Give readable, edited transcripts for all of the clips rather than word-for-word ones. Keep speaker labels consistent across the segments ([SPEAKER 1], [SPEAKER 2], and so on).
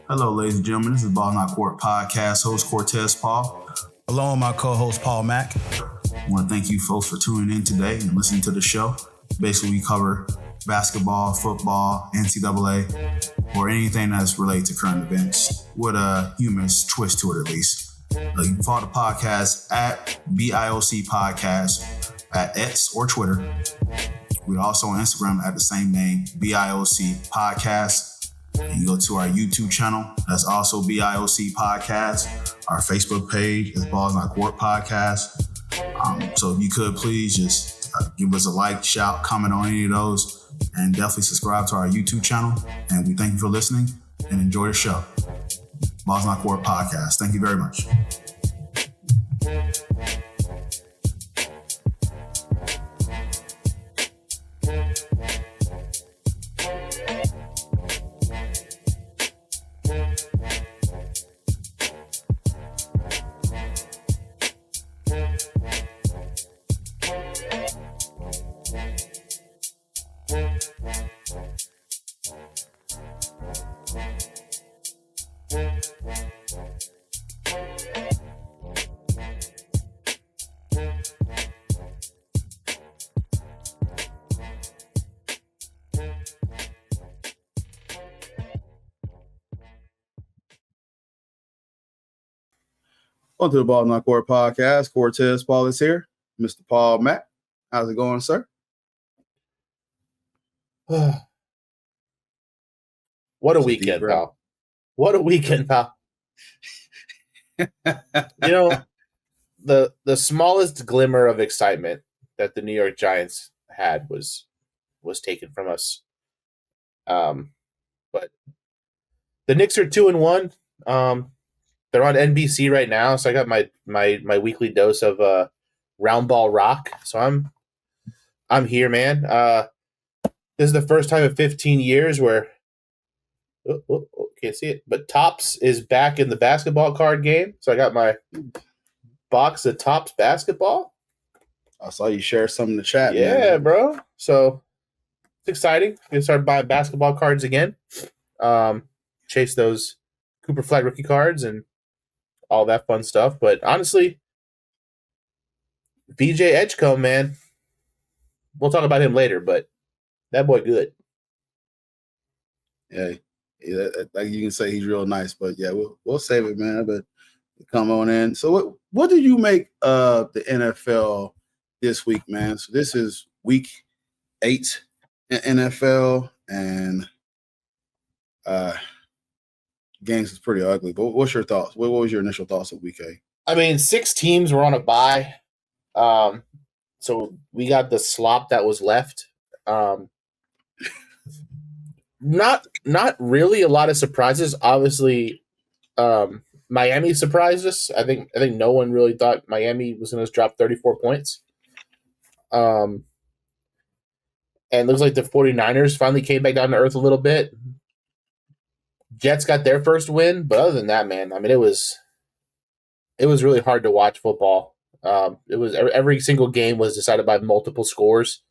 [SPEAKER 1] Hello, ladies and gentlemen. This is Ball Not Court podcast host Cortez Paul.
[SPEAKER 2] Along with my co-host Paul Mack.
[SPEAKER 1] I want to thank you folks for tuning in today and listening to the show. Basically, we cover basketball, football, NCAA, or anything that's related to current events with a humorous twist to it, at least. You can follow the podcast at BIOC Podcast at X or Twitter. We're also on Instagram at the same name, BIOC Podcast. You go to our YouTube channel, that's also BIOC Podcast. Our Facebook page is Balls Not Court Podcast. So if you could please just give us a like, shout, comment on any of those, and definitely subscribe to our YouTube channel. And we thank you for listening and enjoy the show. Balls Not Court Podcast. Thank you very much. Welcome to the Ball Not Court Podcast. Cortez Paul is here. Mr. Paul Mack. How's it going, sir?
[SPEAKER 3] What a weekend, pal. What a weekend, pal. The smallest glimmer of excitement that the New York Giants had was taken from us. But the Knicks are 2-1. They're on NBC right now, so I got my weekly dose of round ball rock. So I'm here, man. This is the first time in 15 years where can't see it, but Topps is back in the basketball card game. So I got my box of Topps basketball.
[SPEAKER 1] I saw you share some in the chat.
[SPEAKER 3] Yeah,
[SPEAKER 1] man.
[SPEAKER 3] bro. So it's exciting. Gonna start buying basketball cards again. Chase those Cooper Flag rookie cards and all that fun stuff. But honestly, VJ Edgecombe, man, we'll talk about him later, but that boy good.
[SPEAKER 1] Yeah, like you can say he's real nice, but yeah, we'll save it, man. But come on in. So what did you make of the NFL this week, man? So this is week 8 in NFL, and games is pretty ugly. But what's your thoughts? What was your initial thoughts of week 8?
[SPEAKER 3] I mean, 6 teams were on a bye. So we got the slop that was left. Not really a lot of surprises. Obviously, Miami surprised us. I think no one really thought Miami was going to drop 34 points. And it looks like the 49ers finally came back down to earth a little bit. Jets got their first win, but other than that, man, I mean, it was really hard to watch football. It was every single game was decided by multiple scores.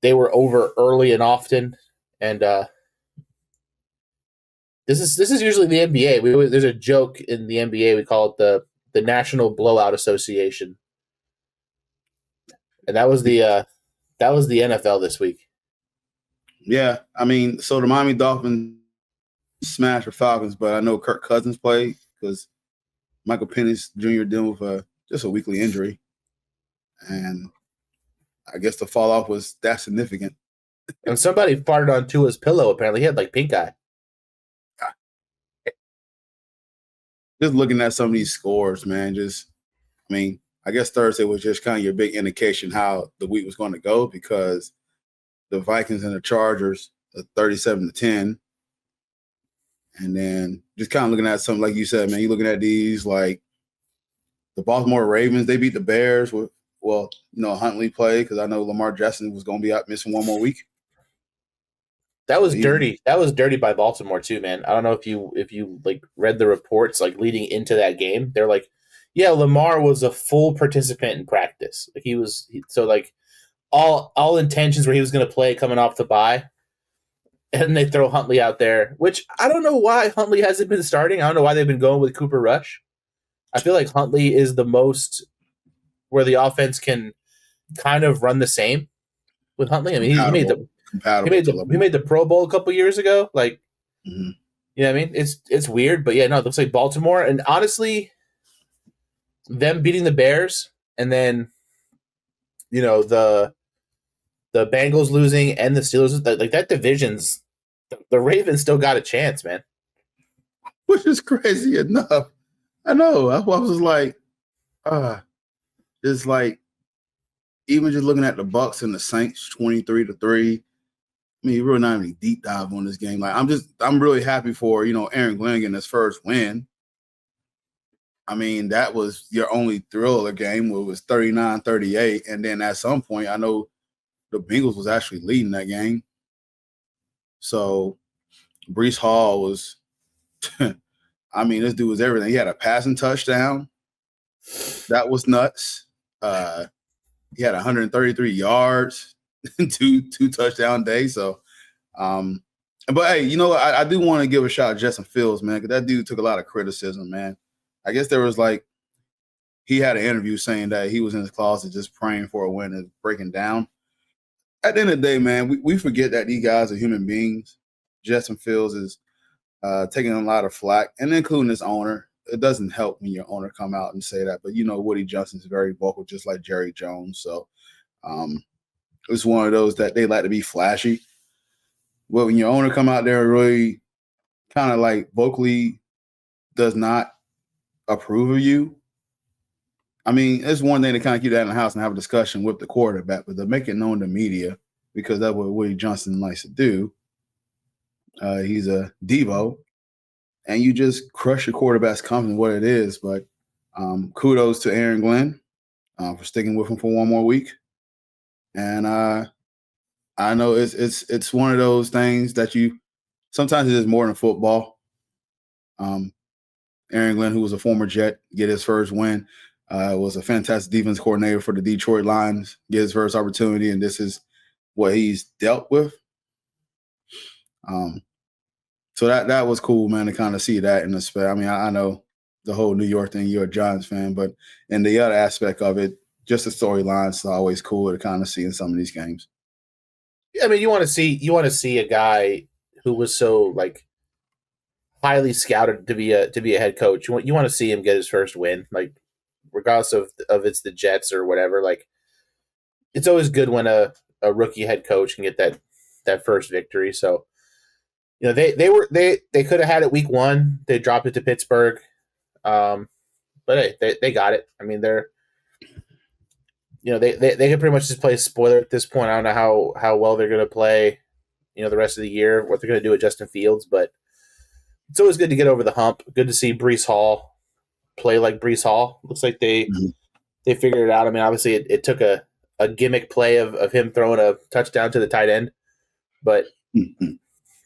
[SPEAKER 3] They were over early and often, and this is usually the NBA. There's a joke in the NBA. We call it the National Blowout Association, and that was the NFL this week.
[SPEAKER 1] Yeah, I mean, so the Miami Dolphins smashed the Falcons, but I know Kirk Cousins played because Michael Penix Jr. dealing with just a weekly injury, and I guess the fall off was that significant.
[SPEAKER 3] And somebody farted on Tua's pillow. Apparently, he had like pink eye.
[SPEAKER 1] Just looking at some of these scores, man. I guess Thursday was just kind of your big indication how the week was going to go because the Vikings and the Chargers are 37-10. And then just kind of looking at something like you said, man, you're looking at these like the Baltimore Ravens, they beat the Bears with, Huntley played because I know Lamar Jackson was going to be out missing one more week.
[SPEAKER 3] That was dirty. That was dirty by Baltimore too, man. I don't know if you like read the reports like leading into that game. They're like, yeah, Lamar was a full participant in practice. Like so all intentions where he was going to play coming off the bye. and they throw Huntley out there, which I don't know why Huntley hasn't been starting. I don't know why they've been going with Cooper Rush. I feel like Huntley is the most where the offense can kind of run the same with Huntley. I mean, he made the he made the Pro Bowl a couple years ago. Like,
[SPEAKER 1] mm-hmm.
[SPEAKER 3] you know what I mean? It's weird, but yeah, no, it looks like Baltimore. And honestly, them beating the Bears and then the Bengals losing and the Steelers, like that division's the Ravens still got a chance, man.
[SPEAKER 1] Which is crazy enough. I know. I was like, it's like even just looking at the Bucks and the Saints 23-3. I mean, really not any deep dive on this game. Like I'm really happy for, Aaron Glenn getting his first win. I mean, that was your only thriller game where it was 39-38. And then at some point, I know the Bengals was actually leading that game. So Breece Hall was, I mean, this dude was everything. He had a passing touchdown. That was nuts. He had 133 yards, two touchdown days. So, but hey, I do want to give a shout out to Justin Fields, man, because that dude took a lot of criticism, man. I guess there was he had an interview saying that he was in his closet just praying for a win and breaking down. At the end of the day, man, we forget that these guys are human beings. Justin Fields is taking a lot of flack, and including his owner. It doesn't help when your owner come out and say that, but Woody Johnson's very vocal, just like Jerry Jones. So it's one of those that they like to be flashy. But when your owner come out there and really kind of vocally does not approve of you, I mean, it's one thing to kind of keep that in the house and have a discussion with the quarterback, but to make it known to media, because that's what Woody Johnson likes to do. He's a Devo, and you just crush your quarterback's confidence, what it is. But kudos to Aaron Glenn for sticking with him for one more week. And I know it's one of those things that sometimes it is more than football. Aaron Glenn, who was a former Jet, get his first win. Was a fantastic defense coordinator for the Detroit Lions, get his first opportunity, and this is what he's dealt with. So that was cool, man, to kind of see that in the spec. I mean, I know the whole New York thing, you're a Giants fan, but in the other aspect of it, just the storylines is always cool to kind of see in some of these games.
[SPEAKER 3] Yeah, I mean, you want to see a guy who was so highly scouted to be a head coach. You want to see him get his first win, regardless of it's the Jets or whatever. It's always good when a rookie head coach can get that first victory. So, they could have had it week one. They dropped it to Pittsburgh, but hey, they got it. I mean, they can pretty much just play a spoiler at this point. I don't know how well they're going to play, the rest of the year, what they're going to do with Justin Fields, but it's always good to get over the hump. Good to see Breece Hall play like Breece Hall. Looks like they figured it out. I mean, obviously it took a gimmick play of him throwing a touchdown to the tight end, but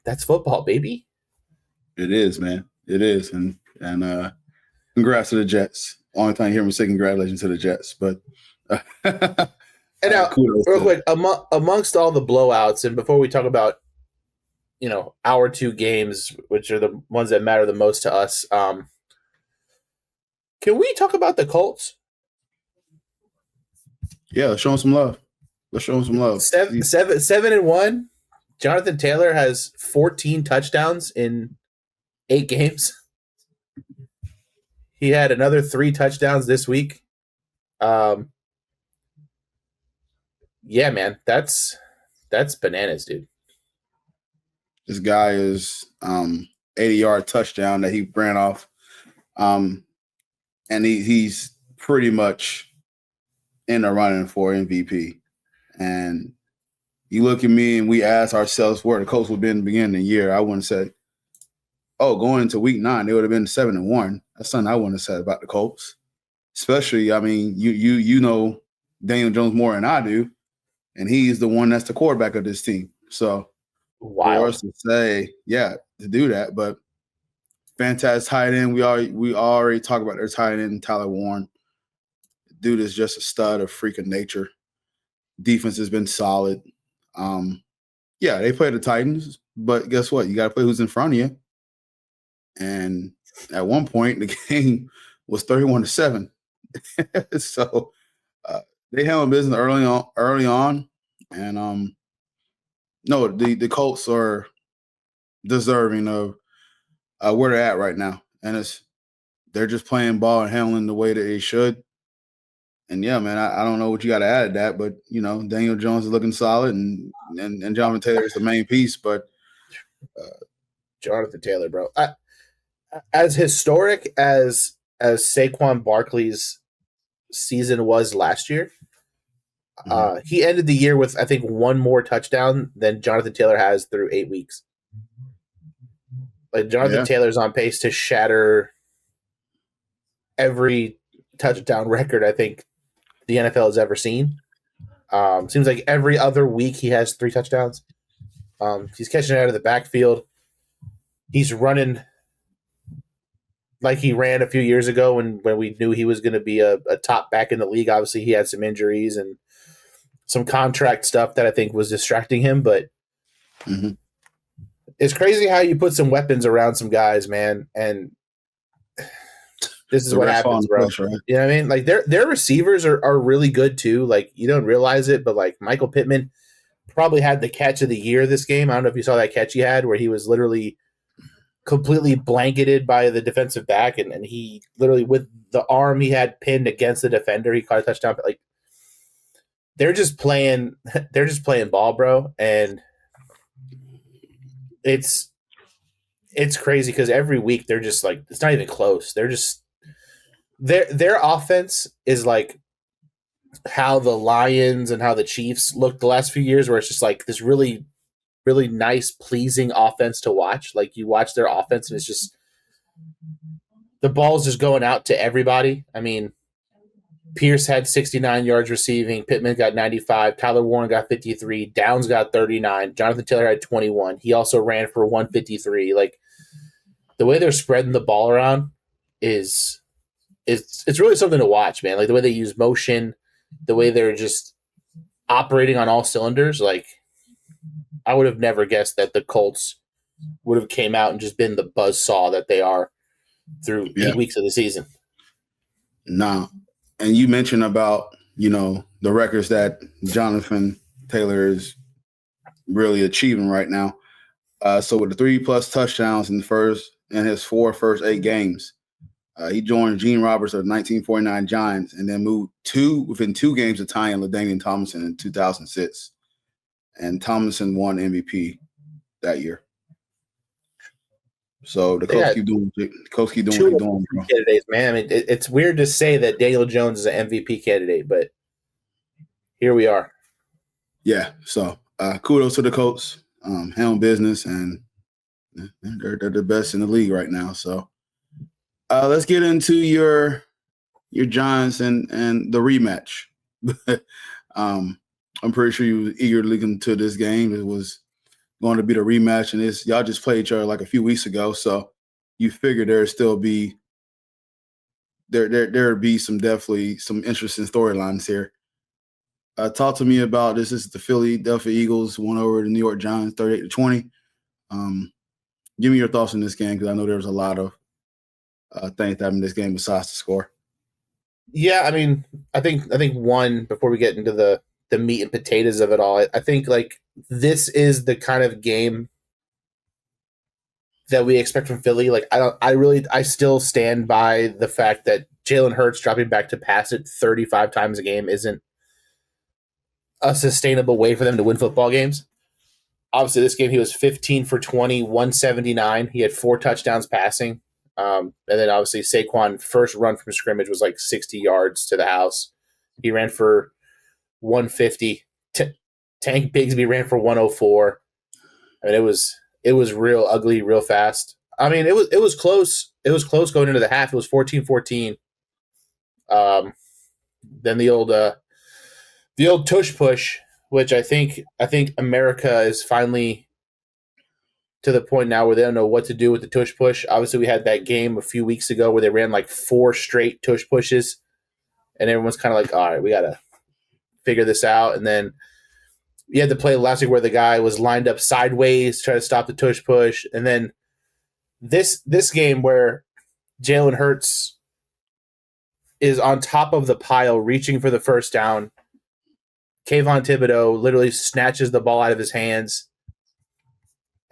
[SPEAKER 3] that's football, baby.
[SPEAKER 1] It is, man. It is, and congrats to the Jets. Only time you hear me say congratulations to the Jets, but
[SPEAKER 3] and now real quick, amongst all the blowouts, and before we talk about our two games, which are the ones that matter the most to us, can we talk about the Colts?
[SPEAKER 1] Yeah, let's show them some love.
[SPEAKER 3] 7-1. Jonathan Taylor has 14 touchdowns in 8 games. He had another 3 touchdowns this week. Yeah, man, that's bananas, dude.
[SPEAKER 1] This guy is 80-yard touchdown that he ran off, and he's pretty much in the running for MVP. And you look at me and we ask ourselves where the Colts would be in the beginning of the year. I wouldn't say, going into week 9, they would have been 7-1. That's something I wouldn't have said about the Colts. Especially, I mean, you know Daniel Jones more than I do, and he's the one that's the quarterback of this team. So for us to say, to do that, but fantastic tight end. We already talked about their tight end, Tyler Warren. Dude is just a stud of freak of nature. Defense has been solid. They play the Titans.
[SPEAKER 4] but guess what? You got to play who's in front of you. And at one point, the game was 31-7. So they handled business early on, and no, the Colts are deserving of where they're at right now, and they're just playing ball and handling the way that they should. And yeah, man, I don't know what you got to add to that, but Daniel Jones is looking solid, and Jonathan Taylor is the main piece. But
[SPEAKER 3] Jonathan Taylor, bro, as historic as Saquon Barkley's season was last year, he ended the year with, I think, one more touchdown than Jonathan Taylor has through 8 weeks. Like, Jonathan Taylor's on pace to shatter every touchdown record I think the NFL has ever seen. Seems like every other week he has 3 touchdowns. He's catching it out of the backfield. He's running like he ran a few years ago when we knew he was going to be a top back in the league. Obviously, he had some injuries and some contract stuff that I think was distracting him, but it's crazy how you put some weapons around some guys, man, and this is what happens, bro. Push, right? You know what I mean? Like, their receivers are really good too. Like, you don't realize it, but like Michael Pittman probably had the catch of the year this game. I don't know if you saw that catch he had where he was literally completely blanketed by the defensive back, and he literally, with the arm he had pinned against the defender, he caught a touchdown. But like, they're just playing ball, bro, and it's crazy because every week they're just like, it's not even close. They're just their offense is like how the Lions and how the Chiefs looked the last few years, where it's just like this really, really nice, pleasing offense to watch. Like, you watch their offense and it's just the ball's just going out to everybody. I mean, Pierce had 69 yards receiving. Pittman got 95. Tyler Warren got 53. Downs got 39. Jonathan Taylor had 21. He also ran for 153. Like, the way they're spreading the ball around is it's really something to watch, man. Like, the way they use motion, the way they're just operating on all cylinders. Like, I would have never guessed that the Colts would have came out and just been the buzzsaw that they are through 8 weeks of the season.
[SPEAKER 4] Nah. And you mentioned about, the records that Jonathan Taylor is really achieving right now. So with the 3+ touchdowns in his 4 first 8 games, he joined Gene Roberts of the 1949 Giants and then moved within 2 games of tying LaDainian Tomlinson in 2006. And Tomlinson won MVP that year. So the Colts keep doing what they're doing.
[SPEAKER 3] Candidates, man. I mean, it's weird to say that Daniel Jones is an MVP candidate, but here we are.
[SPEAKER 4] Yeah. So kudos to the Colts, handle business, and they're the best in the league right now. So let's get into your Giants and the rematch. I'm pretty sure you were eagerly looking to this game. It was going to be the rematch, and y'all just played each other like a few weeks ago, so you figure there'd still be there'd be some interesting storylines here. Talk to me about this. This is the Philadelphia Eagles won over the New York Giants 38-20. Give me your thoughts on this game, because I know there was a lot of things happening in this game besides the score.
[SPEAKER 3] Yeah, I mean, I think one, before we get into the meat and potatoes of it all, I think like this is the kind of game that we expect from Philly. Like, I still stand by the fact that Jalen Hurts dropping back to pass it 35 times a game isn't a sustainable way for them to win football games. Obviously, this game he was 15 for 20, 179. He had 4 touchdowns passing. And then obviously Saquon first run from scrimmage was like 60 yards to the house. He ran for 150. Tank Bigsby ran for 104. I mean, it was real ugly, real fast. I mean, it was close. It was close going into the half. It was 14-14. Then the old tush push, which I think America is finally to the point now where they don't know what to do with the tush push. Obviously, we had that game a few weeks ago where they ran like 4 straight tush pushes, and everyone's kind of like, all right, we got to figure this out. And then you had the play last week where the guy was lined up sideways, trying to stop the tush push, and then this game where Jalen Hurts is on top of the pile, reaching for the first down. Kayvon Thibodeau literally snatches the ball out of his hands,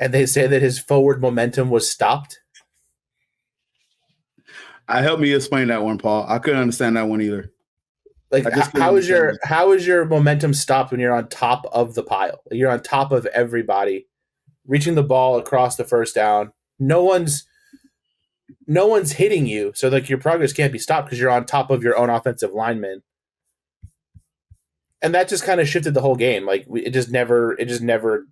[SPEAKER 3] and they say that his forward momentum was stopped.
[SPEAKER 4] Help me explain that one, Paul. I couldn't understand that one either.
[SPEAKER 3] Like, how is your momentum stopped when you're on top of the pile? You're on top of everybody, reaching the ball across the first down. No one's hitting you, so like your progress can't be stopped because you're on top of your own offensive lineman. And that just kind of shifted the whole game. Like it just never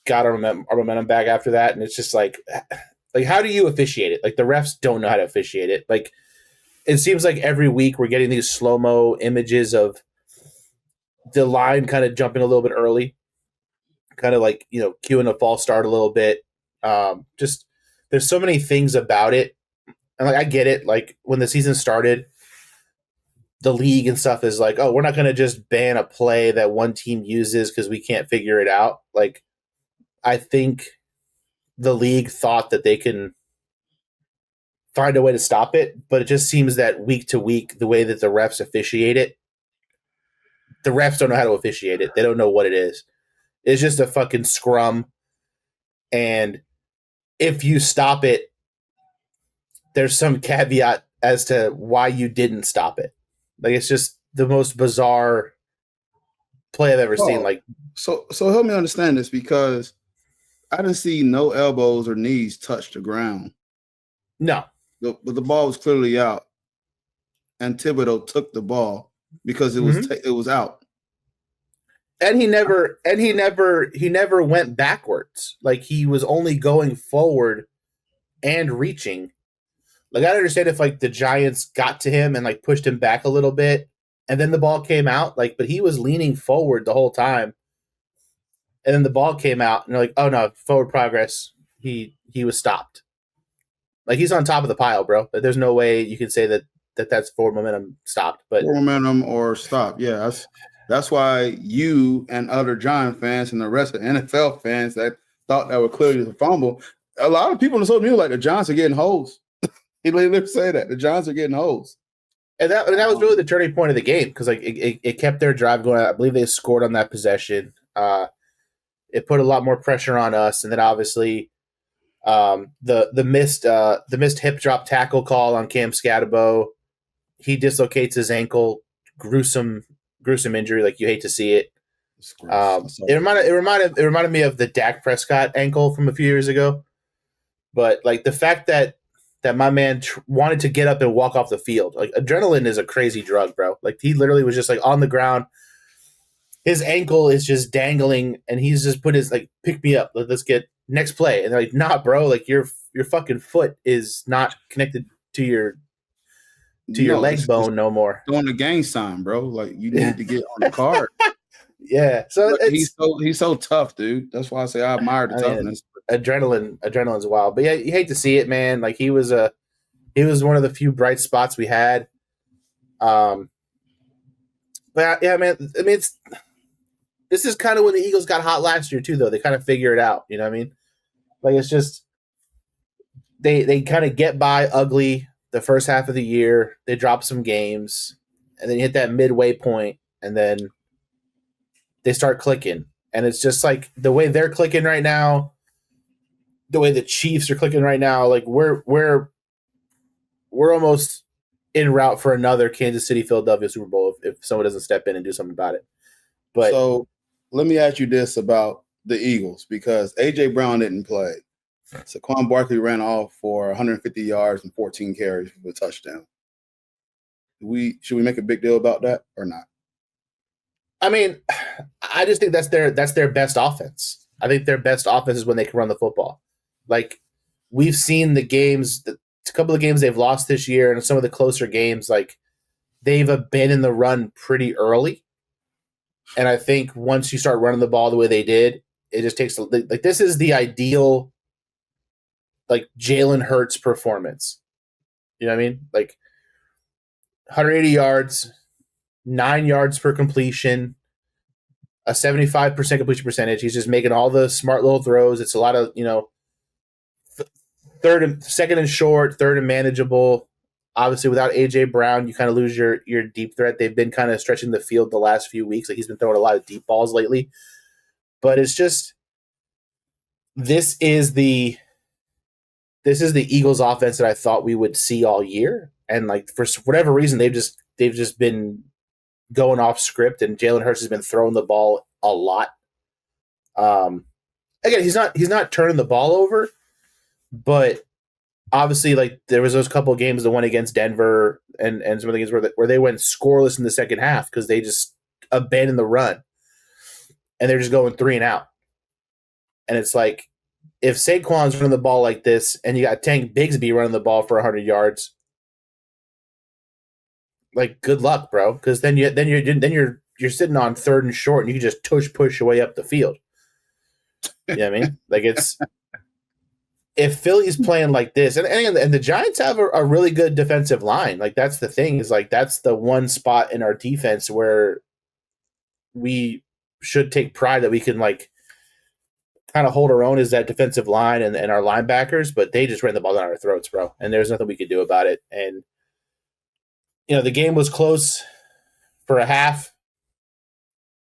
[SPEAKER 3] got our momentum back after that. And it's just like how do you officiate it? Like the refs don't know how to officiate it. Like it seems like every week we're getting these slow-mo images of the line kind of jumping a little bit early, kind of like, cueing a false start a little bit. Just there's so many things about it. And like I get it. Like when the season started, the league and stuff is like, oh, we're not going to just ban a play that one team uses because we can't figure it out. Like, I think the league thought that they can find a way to stop it, but it just seems that week to week, the way that the refs officiate it, the refs don't know how to officiate it. They don't know what it is. It's just a fucking scrum. And if you stop it, there's some caveat as to why you didn't stop it. Like it's just the most bizarre play I've ever seen. Like,
[SPEAKER 4] so help me understand this because I didn't see no elbows or knees touch the ground.
[SPEAKER 3] No,
[SPEAKER 4] but the ball was clearly out, and Thibodeau took the ball because it was it was out.
[SPEAKER 3] And he never went backwards. Like he was only going forward and reaching. Like I understand if like the Giants got to him and like pushed him back a little bit and then the ball came out, like, but he was leaning forward the whole time. And then the ball came out and they're like, oh no, forward progress. He was stopped. Like he's on top of the pile, bro. But there's no way you can say that's forward momentum stopped. But
[SPEAKER 4] forward momentum or stopped. Yeah, that's why you and other Giant fans and the rest of NFL fans that thought that were clearly a fumble. A lot of people in the social media like the Giants are getting hosed. He literally said that the Giants are getting hosed,
[SPEAKER 3] and that was really the turning point of the game because like it kept their drive going. I believe they scored on that possession. It put a lot more pressure on us, and then obviously the missed hip drop tackle call on Cam Scatterbo. He dislocates his ankle, gruesome injury. Like you hate to see it. It reminded me of the Dak Prescott ankle from a few years ago. But like the fact that my man wanted to get up and walk off the field, like adrenaline is a crazy drug, bro. Like he literally was just like on the ground. His ankle is just dangling, and he's just put his like, pick me up. Let's get next play. And they're like, nah, bro. Like your fucking foot is not connected to your leg bone no more.
[SPEAKER 4] On the gang sign, bro. Like you need to get on the card.
[SPEAKER 3] Yeah. So
[SPEAKER 4] he's so tough, dude. That's why I say I admire the toughness.
[SPEAKER 3] Adrenaline's wild, but yeah, you hate to see it, man. Like he was one of the few bright spots we had. But yeah, man. I mean, this is kind of when the Eagles got hot last year too, though. They kind of figure it out. You know what I mean? Like it's just they kind of get by ugly the first half of the year. They drop some games, and then you hit that midway point, and then they start clicking. And it's just like the way they're clicking right now, the way the Chiefs are clicking right now. Like we're almost en route for another Kansas City Philadelphia Super Bowl if someone doesn't step in and do something about it. But
[SPEAKER 4] so let me ask you this about the Eagles because A.J. Brown didn't play. Saquon Barkley ran off for 150 yards and 14 carries for a touchdown. Should we make a big deal about that or not?
[SPEAKER 3] I mean, I just think that's their best offense. I think their best offense is when they can run the football. Like we've seen the games, a couple of games they've lost this year, and some of the closer games, like they've abandoned the run pretty early. And I think once you start running the ball the way they did, it just takes like this is the ideal like Jalen Hurts performance. You know what I mean? Like 180 yards, 9 yards per completion, a 75% completion percentage. He's just making all the smart little throws. It's a lot of, second and short, third and manageable. Obviously, without A.J. Brown, you kind of lose your deep threat. They've been kind of stretching the field the last few weeks. Like, he's been throwing a lot of deep balls lately. But it's just, this is the Eagles offense that I thought we would see all year. And like, for whatever reason, they've just been going off script, and Jalen Hurts has been throwing the ball a lot. Again, he's not turning the ball over, but obviously, like, there was those couple of games, the one against Denver and some of the games where they went scoreless in the second half because they just abandoned the run, and they're just going 3 and out. And it's like, if Saquon's running the ball like this, and you got Tank Bigsby running the ball for 100 yards, like, good luck, bro. Because then you're sitting on 3rd and short, and you can just push your way up the field. You know what I mean? Like, it's, if Philly's playing like this, and the Giants have a really good defensive line. Like, that's the thing, is like, that's the one spot in our defense where we should take pride that we can, like, kind of hold our own, is that defensive line and our linebackers, but they just ran the ball down our throats, bro. And there's nothing we could do about it. And, the game was close for a half.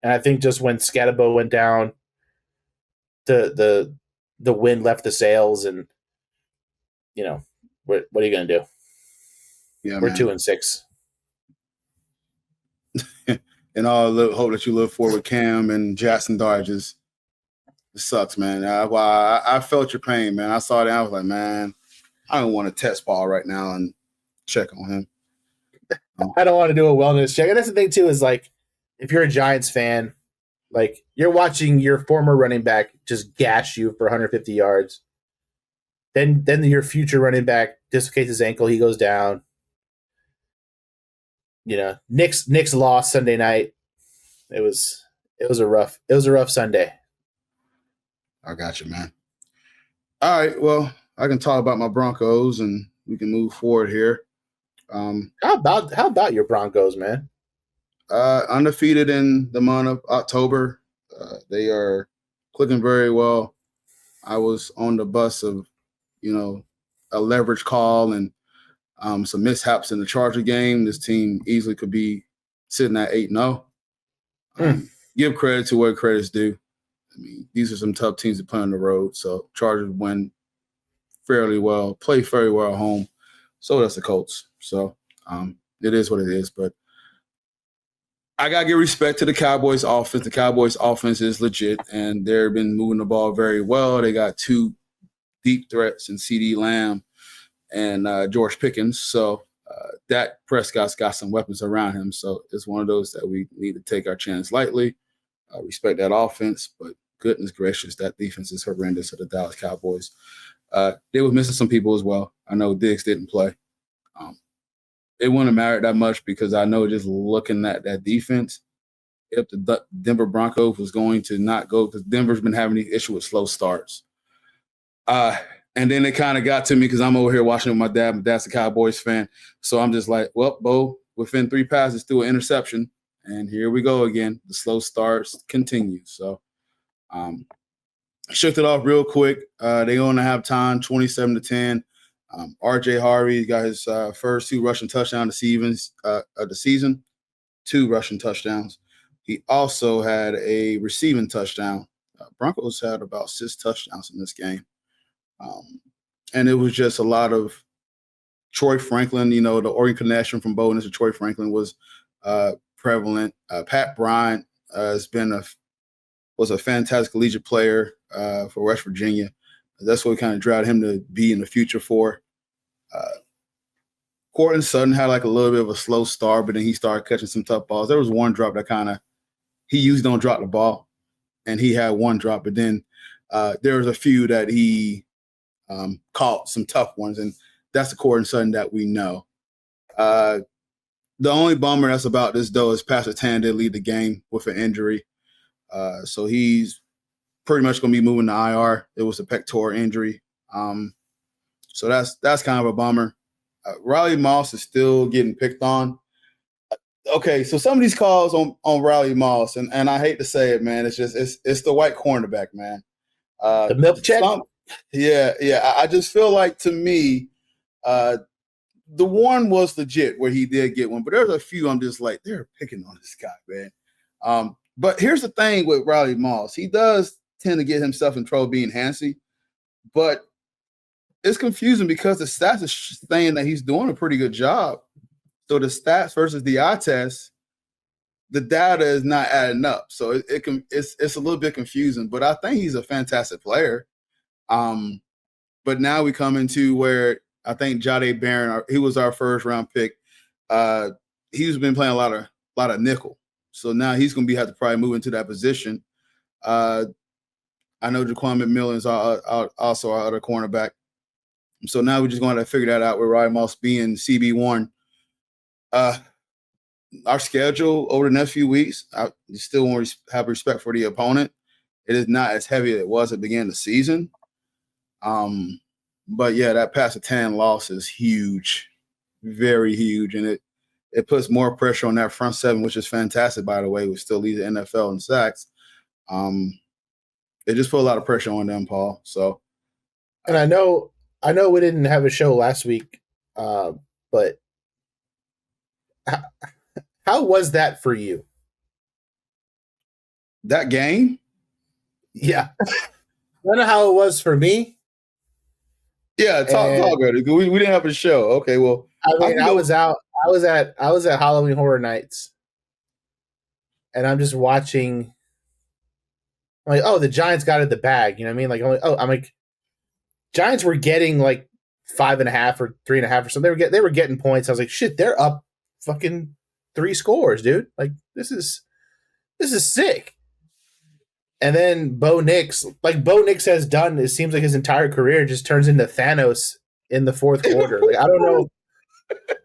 [SPEAKER 3] And I think just when Scatabo went down, the wind left the sails, and, what are you going to do?
[SPEAKER 4] Yeah,
[SPEAKER 3] we're
[SPEAKER 4] man.
[SPEAKER 3] 2-6.
[SPEAKER 4] And all the hope that you look for with Cam and Jackson Dart it sucks, man. I felt your pain, man. I saw that. I was like, man, I don't want to test Paul right now and check on him.
[SPEAKER 3] I don't want to do a wellness check. And that's the thing, too, is like, if you're a Giants fan, like, you're watching your former running back just gash you for 150 yards. Then your future running back dislocates his ankle. He goes down. Knicks lost Sunday night. It was a rough Sunday.
[SPEAKER 4] I got you, man. All right, well, I can talk about my Broncos, and we can move forward here.
[SPEAKER 3] How about your Broncos, man?
[SPEAKER 4] Undefeated in the month of October. They are clicking very well. I was on the bus of, a leverage call and some mishaps in the Charger game. This team easily could be sitting at 8-0. Give credit to where credit's due. I mean, these are some tough teams to play on the road. So Chargers win fairly well, play very well at home. So does the Colts. So it is what it is. But I got to give respect to the Cowboys offense. The Cowboys offense is legit, and they've been moving the ball very well. They got 2 deep threats in CeeDee Lamb and George Pickens. So Dak Prescott's got some weapons around him. So it's one of those that we need to take our chance lightly. Respect that offense, but goodness gracious, that defense is horrendous of the Dallas Cowboys. They were missing some people as well. I know Diggs didn't play. It wouldn't have mattered that much because I know just looking at that defense, if the Denver Broncos was going to not go, because Denver's been having the issue with slow starts. And then it kind of got to me because I'm over here watching with my dad. My dad's a Cowboys fan. So I'm just like, well, Bo, within 3 passes, threw an interception. And here we go again. The slow starts continue. So shook it off real quick. They only have time, 27-10. R.J. Harvey got his first 2 rushing touchdowns of the season, 2 rushing touchdowns. He also had a receiving touchdown. Broncos had about 6 touchdowns in this game. And it was just a lot of Troy Franklin, the Oregon connection from Bowden to Troy Franklin was prevalent. Pat Bryant was a fantastic collegiate player for West Virginia. That's what we kind of drafted him to be in the future for. Cortland Sutton had like a little bit of a slow start, but then he started catching some tough balls. There was one drop that he usually don't drop the ball, and he had one drop, but then there was a few that he caught some tough ones, and that's the Cortland Sutton that we know. The only bummer that's about this, though, is Pastor Tan did lead the game with an injury. So he's pretty much going to be moving to IR. It was a pectoral injury. So that's kind of a bummer. Riley Moss is still getting picked on. okay, so some of these calls on Riley Moss, and I hate to say it, man, it's the white cornerback, man.
[SPEAKER 3] The milk check.
[SPEAKER 4] I just feel like, to me, the one was legit where he did get one, but there's a few I'm just like, they're picking on this guy, man. But here's the thing with Riley Moss. He does tend to get himself in trouble being handsy, but it's confusing because the stats are saying that he's doing a pretty good job. So the stats versus the eye test, the data is not adding up. So it's a little bit confusing, but I think he's a fantastic player. But now we come into where I think Jahdae Barron, he was our first round pick. He's been playing a lot of nickel. So now he's going to have to probably move into that position. I know Jaquan McMillan is also our other cornerback. So now we're just going to figure that out with Riley Moss being CB1. Our schedule over the next few weeks, I still want to have respect for the opponent. It is not as heavy as it was at the beginning of the season. But yeah, that pass to 10 loss is huge, very huge. And it puts more pressure on that front seven, which is fantastic, by the way. We still lead the NFL in sacks. It just put a lot of pressure on them, Paul. So,
[SPEAKER 3] and I know we didn't have a show last week, but how was that for you?
[SPEAKER 4] That game?
[SPEAKER 3] Yeah. I don't know how it was for me.
[SPEAKER 4] Yeah, talk about it. We didn't have a show. Okay, well,
[SPEAKER 3] I was out. I was at Halloween Horror Nights, and I'm just watching. I'm like, oh, the Giants got in the bag. You know what I mean? I'm like, Giants were getting like 5.5 or 3.5 or something. They were getting points. I was like, shit, they're up fucking 3 scores, dude. Like, this is sick. And then Bo Nix has done, it seems like his entire career just turns into Thanos in the fourth quarter. Like, I don't know.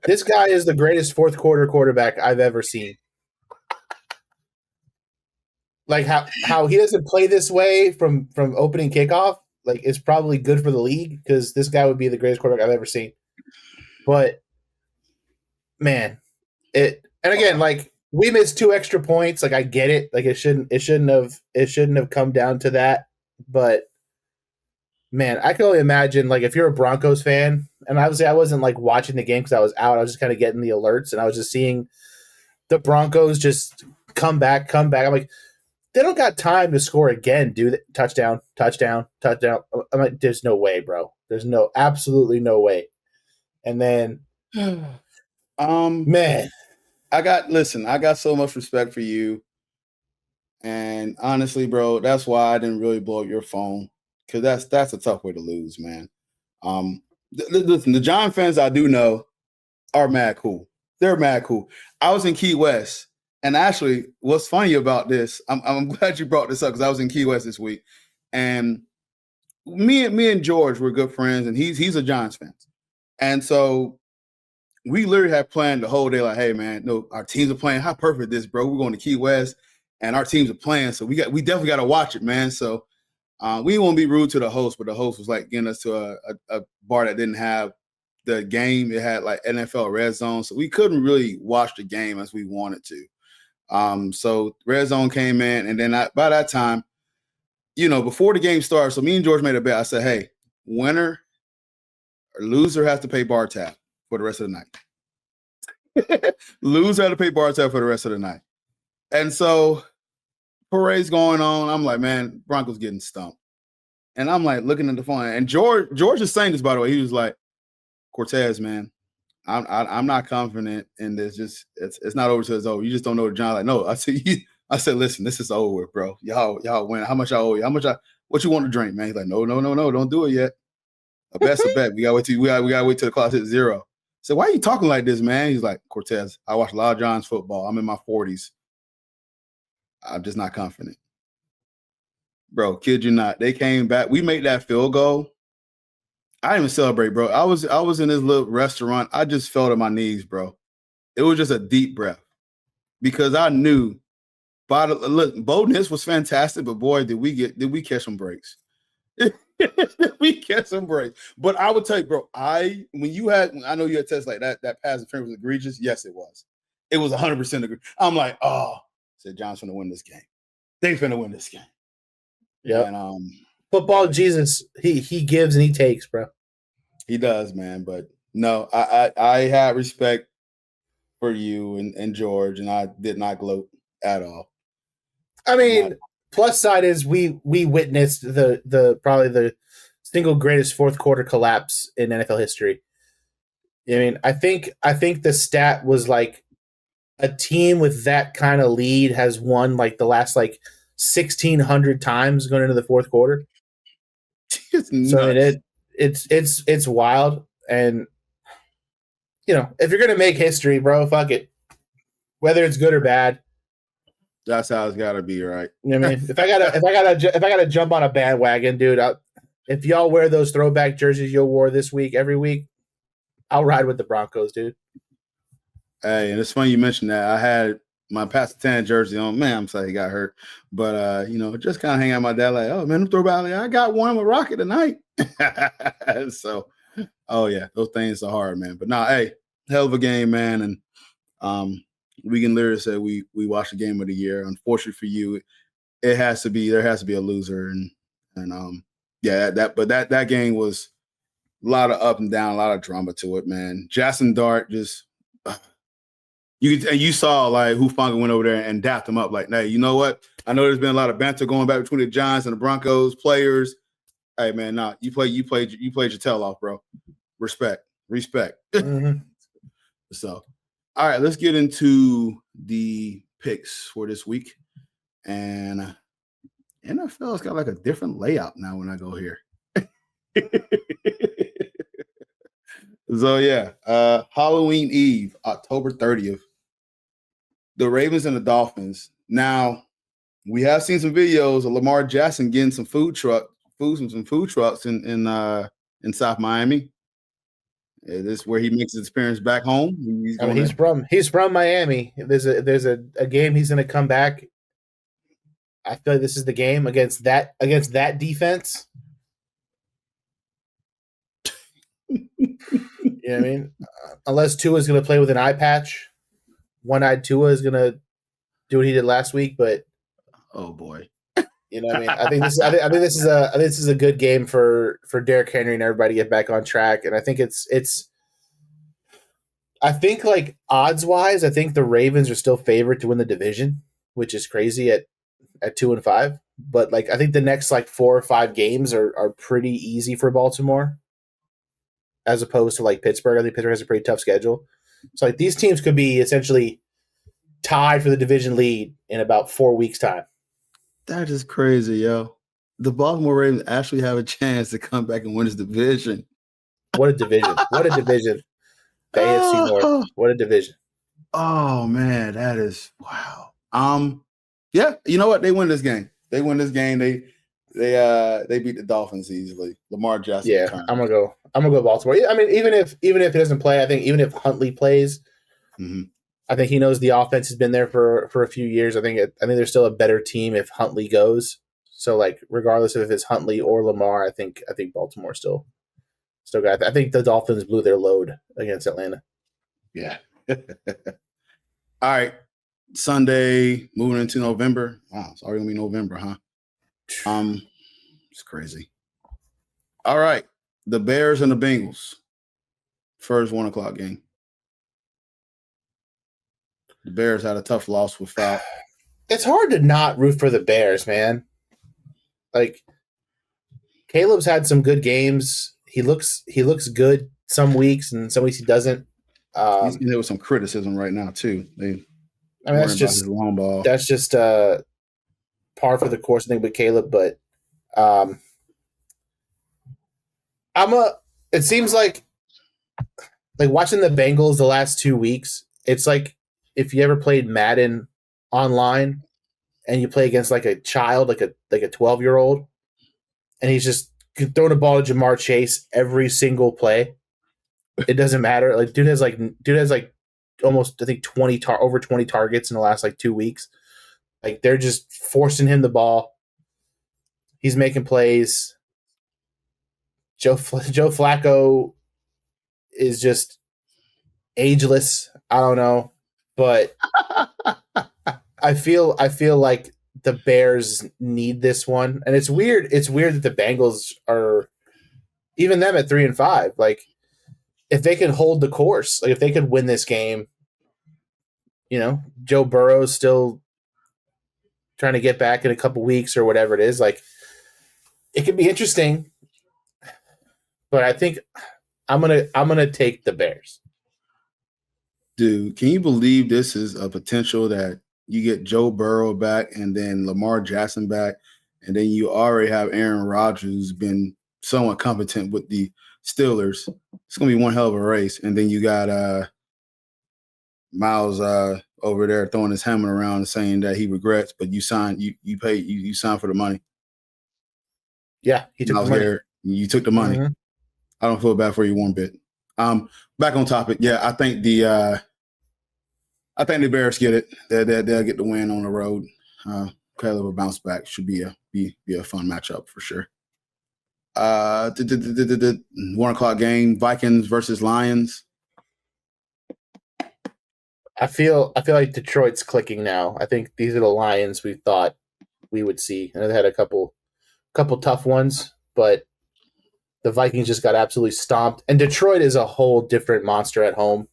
[SPEAKER 3] This guy is the greatest fourth quarter quarterback I've ever seen. Like, how he doesn't play this way from opening kickoff, like, it's probably good for the league because this guy would be the greatest quarterback I've ever seen. But man, and again, like, we missed 2 extra points. Like, I get it. Like, it shouldn't have come down to that. But man, I can only imagine, like, if you're a Broncos fan, and obviously I wasn't like watching the game because I was out. I was just kind of getting the alerts, and I was just seeing the Broncos just come back. I'm like, they don't got time to score again, dude. Touchdown. I'm like, there's no way, bro. There's absolutely no way. And then, man.
[SPEAKER 4] I got so much respect for you. And honestly, bro, that's why I didn't really blow up your phone, because that's a tough way to lose, man. Listen, the Giant fans I do know are mad cool. They're mad cool. I was in Key West, and actually, what's funny about this, I'm glad you brought this up, because I was in Key West this week, and me and George were good friends, and he's a Giants fan, and so we literally had planned the whole day, like, hey, man, no, our teams are playing. How perfect this, bro. We're going to Key West, and our teams are playing, so we definitely got to watch it, man. So we won't be rude to the host, but the host was like getting us to a bar that didn't have the game. It had like NFL Red Zone, so we couldn't really watch the game as we wanted to. So Red Zone came in, and then by that time, before the game started, so me and George made a bet. I said, hey, winner or loser has to pay bar tab for the rest of the night. Loser had to pay bar tab for the rest of the night. And so parade's going on. I'm like, man, Broncos getting stumped. And I'm like looking at the phone. And George is saying this, by the way. He was like, Cortez, man, I'm not confident in this. Just it's not over till it's over. You just don't know John. Like, no, I said, listen, this is over with, bro. Y'all win. How much I owe you? What you want to drink, man? He's like, no, don't do it yet. A bet's a bet. We gotta wait till the clock hits 0. So why are you talking like this, man? He's like, Cortez, I watch a lot of Giants football. I'm in my 40s. I'm just not confident. Bro, kid you not. They came back. We made that field goal. I didn't even celebrate, bro. I was in this little restaurant. I just fell to my knees, bro. It was just a deep breath, because I knew Bo Nix was fantastic, but boy, did we catch some breaks. We catch some breaks. But I would tell you, bro, I know you had tests like that pass interference was egregious. Yes, it was. It was 100% agree. I'm like, oh, I said John's finna win this game. They finna win this game.
[SPEAKER 3] Yeah.
[SPEAKER 4] And
[SPEAKER 3] Football Jesus, he gives and he takes, bro.
[SPEAKER 4] he does, man. But no, I had respect for you and George, and I did not gloat at all.
[SPEAKER 3] I mean, plus side is we witnessed the probably the single greatest fourth quarter collapse in NFL history. I mean, I think the stat was like a team with that kind of lead has won like the last like 1,600 times going into the fourth quarter.
[SPEAKER 4] It's
[SPEAKER 3] So I
[SPEAKER 4] nuts.
[SPEAKER 3] mean, it's wild, and you know, if you're gonna make history, bro, fuck it, whether it's good or bad.
[SPEAKER 4] That's how it's got to be, right?
[SPEAKER 3] You know what I mean? If I gotta jump on a bandwagon, dude, if y'all wear those throwback jerseys you wore this week every week, I'll ride with the Broncos, dude.
[SPEAKER 4] Hey, and it's funny you mentioned that. I had my Pastor jersey on. Man, I'm sorry he got hurt. But just kind of hang out with my dad, like, oh man, I'm throwback. I got one with Rocket tonight. So, oh yeah, those things are hard, man. But nah, hey, hell of a game, man. And we can literally say we watched the game of the year. Unfortunately for you, there has to be a loser. And that game was a lot of up and down, a lot of drama to it, man. Jackson Dart just you saw like Hufanga went over there and dapped him up like, hey, you know what? I know there's been a lot of banter going back between the Giants and the Broncos players. Hey man, nah, you played your tail off, bro. Respect.
[SPEAKER 3] Mm-hmm.
[SPEAKER 4] So, all right, let's get into the picks for this week. And NFL's got like a different layout now when I go here. So yeah, Halloween Eve, October 30th. The Ravens and the Dolphins. Now, we have seen some videos of Lamar Jackson getting some food trucks in South Miami. Is this where he makes his appearance back home?
[SPEAKER 3] He's from Miami. There's a game he's going to come back. I feel like this is the game against that defense. You know what I mean? Unless Tua is going to play with an eye patch, one-eyed Tua is going to do what he did last week. But
[SPEAKER 4] oh boy,
[SPEAKER 3] you know what I mean? I think this is a good game for Derrick Henry and everybody to get back on track. And I think I think like odds wise, I think the Ravens are still favored to win the division, which is crazy at 2-5. But like I think the next like 4 or 5 games are pretty easy for Baltimore, as opposed to like Pittsburgh. I think Pittsburgh has a pretty tough schedule. So like these teams could be essentially tied for the division lead in about 4 weeks' time.
[SPEAKER 4] That is crazy, yo. The Baltimore Ravens actually have a chance to come back and win this division.
[SPEAKER 3] What a division. What a division. The AFC North. What a division.
[SPEAKER 4] Oh man, that is wow. Yeah, you know what? They win this game. They beat the Dolphins easily. Lamar Jackson.
[SPEAKER 3] Yeah, I'm gonna go Baltimore. I mean, even if he doesn't play, I think even if Huntley plays, I think he knows the offense has been there for a few years. I think there's still a better team if Huntley goes. So like regardless of if it's Huntley or Lamar, I think Baltimore still got. I think the Dolphins blew their load against Atlanta.
[SPEAKER 4] Yeah. All right. Sunday, moving into November. Wow, it's already gonna be November, huh? It's crazy. All right. The Bears and the Bengals. First 1:00 game. The Bears had a tough loss with foul.
[SPEAKER 3] It's hard to not root for the Bears, man. Like Caleb's had some good games. He looks good some weeks, and some weeks he doesn't.
[SPEAKER 4] He's in there with some criticism right now too.
[SPEAKER 3] That's just
[SPEAKER 4] long ball.
[SPEAKER 3] That's just par for the course, I think, with Caleb. But it seems like watching the Bengals the last 2 weeks. It's like if you ever played Madden online and you play against like a child, like a 12-year-old, and he's just throwing a ball to Jamar Chase every single play. It doesn't matter. Like dude has almost I think over 20 targets in the last like 2 weeks. Like they're just forcing him the ball. He's making plays. Joe Flacco is just ageless. I don't know, but I feel like the Bears need this one, and it's weird. It's weird that the Bengals are even them at 3-5. Like, if they can hold the course, like if they could win this game, Joe Burrow's still trying to get back in a couple weeks or whatever it is. Like, it could be interesting, but I think I'm gonna take the Bears.
[SPEAKER 4] Dude, can you believe this is a potential that you get Joe Burrow back and then Lamar Jackson back, and then you already have Aaron Rodgers, who's been somewhat competent with the Steelers. It's gonna be one hell of a race, and then you got Miles over there throwing his helmet around and saying that he regrets, but you signed for the money.
[SPEAKER 3] Yeah, he took
[SPEAKER 4] Miles
[SPEAKER 3] the money.
[SPEAKER 4] Garrett, you took the money.
[SPEAKER 3] Mhm.
[SPEAKER 4] I don't feel bad for you one bit. Back on topic. Yeah, I think the Bears get it. They'll get the win on the road. Caleb will bounce back. Should be a fun matchup for sure. 1:00 game. Vikings versus Lions.
[SPEAKER 3] I feel like Detroit's clicking now. I think these are the Lions we thought we would see. And they had a couple tough ones, but the Vikings just got absolutely stomped. And Detroit is a whole different monster at home.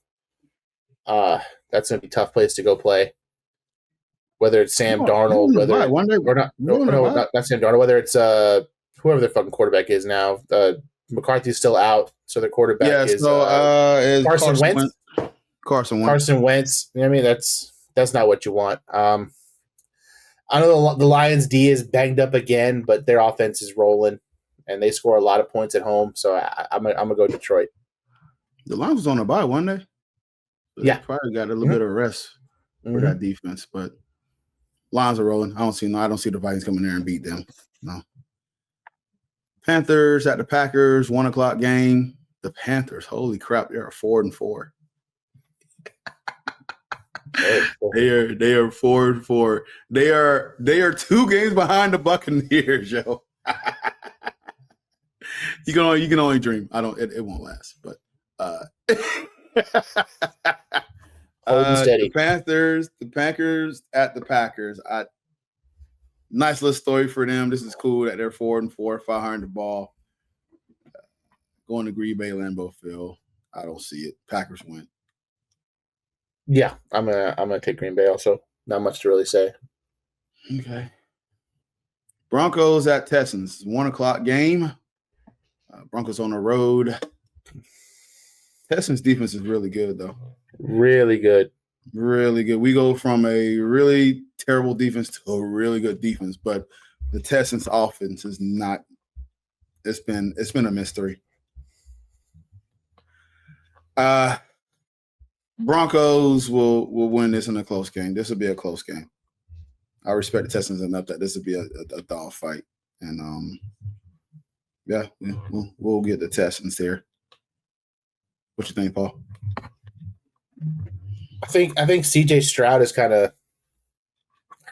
[SPEAKER 3] That's gonna be a tough place to go play. Whether it's Sam Darnold, not Sam Darnold, whether it's whoever their fucking quarterback is now. McCarthy's still out, so their quarterback is Carson Wentz. Carson Wentz. I mean, that's not what you want. I know the Lions D is banged up again, but their offense is rolling, and they score a lot of points at home. So I'm gonna go Detroit.
[SPEAKER 4] The Lions was on a bye one day. So
[SPEAKER 3] yeah,
[SPEAKER 4] they probably got a little bit of rest for that defense, but Lions are rolling. I don't see the Vikings coming there and beat them. No. Panthers at the Packers, 1:00 game. The Panthers, holy crap, they're 4-4. They are 4-4. They are 2 games behind the Buccaneers, yo. You can only dream. It won't last, but
[SPEAKER 3] holding steady.
[SPEAKER 4] The Packers at the Packers. Nice little story for them. This is cool that they're 4-4, 500 the ball. Going to Green Bay, Lambeau Field. I don't see it. Packers win.
[SPEAKER 3] Yeah, I'm gonna take Green Bay also. Not much to really say.
[SPEAKER 4] Okay. Broncos at Texans, 1:00 game. Broncos on the road. Texans defense is really good though.
[SPEAKER 3] Really good.
[SPEAKER 4] Really good. We go from a really terrible defense to a really good defense, but the Texans offense is not. It's been a mystery. Broncos will win this in a close game. This will be a close game. I respect the Texans enough that this will be a dog fight, and we'll get the Texans there. What you think, Paul?
[SPEAKER 3] I think CJ Stroud has kind of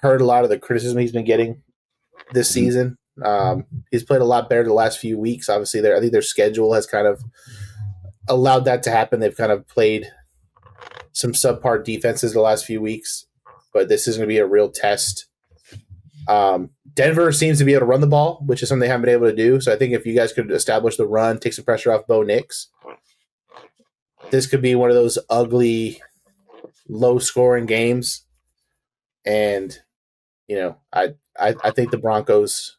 [SPEAKER 3] heard a lot of the criticism he's been getting this season. He's played a lot better the last few weeks. Obviously, I think their schedule has kind of allowed that to happen. They've kind of played some subpar defenses the last few weeks, but this is going to be a real test. Denver seems to be able to run the ball, which is something they haven't been able to do. So I think if you guys could establish the run, take some pressure off Bo Nix, this could be one of those ugly, low-scoring games. And, I think the Broncos,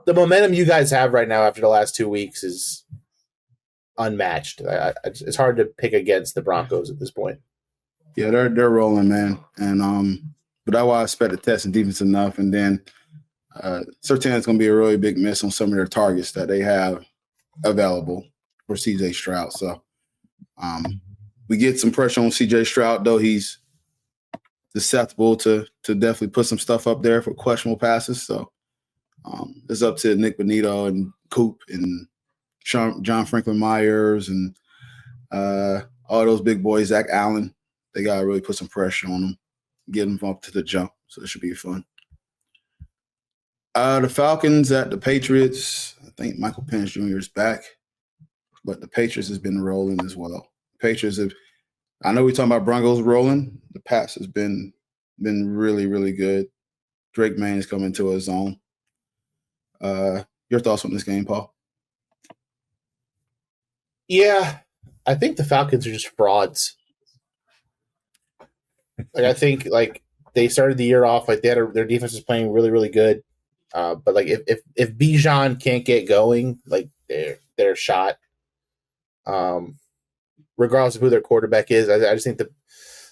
[SPEAKER 3] the momentum you guys have right now after the last 2 weeks is unmatched. It's hard to pick against the Broncos at this point.
[SPEAKER 4] Yeah, they're rolling, man. And but that's why I expect the Texans defense enough. And then Surtain's going to be a really big miss on some of their targets that they have available for CJ Stroud. So we get some pressure on CJ Stroud, though he's susceptible to definitely put some stuff up there for questionable passes. So it's up to Nick Bonito and Coop and John Franklin Myers and all those big boys, Zach Allen. They got to really put some pressure on them, get them up to the jump. So it should be fun. The Falcons at the Patriots. I think Michael Penix Jr. is back, but the Patriots has been rolling as well. Patriots have I know we're talking about Broncos rolling. The pass has been really, really good. Drake May is coming to his own. Your thoughts on this game, Paul?
[SPEAKER 3] Yeah, I think the Falcons are just frauds. Like I think like they started the year off like their defense is playing really really good, but like if Bijan can't get going, like they're shot. Regardless of who their quarterback is, I just think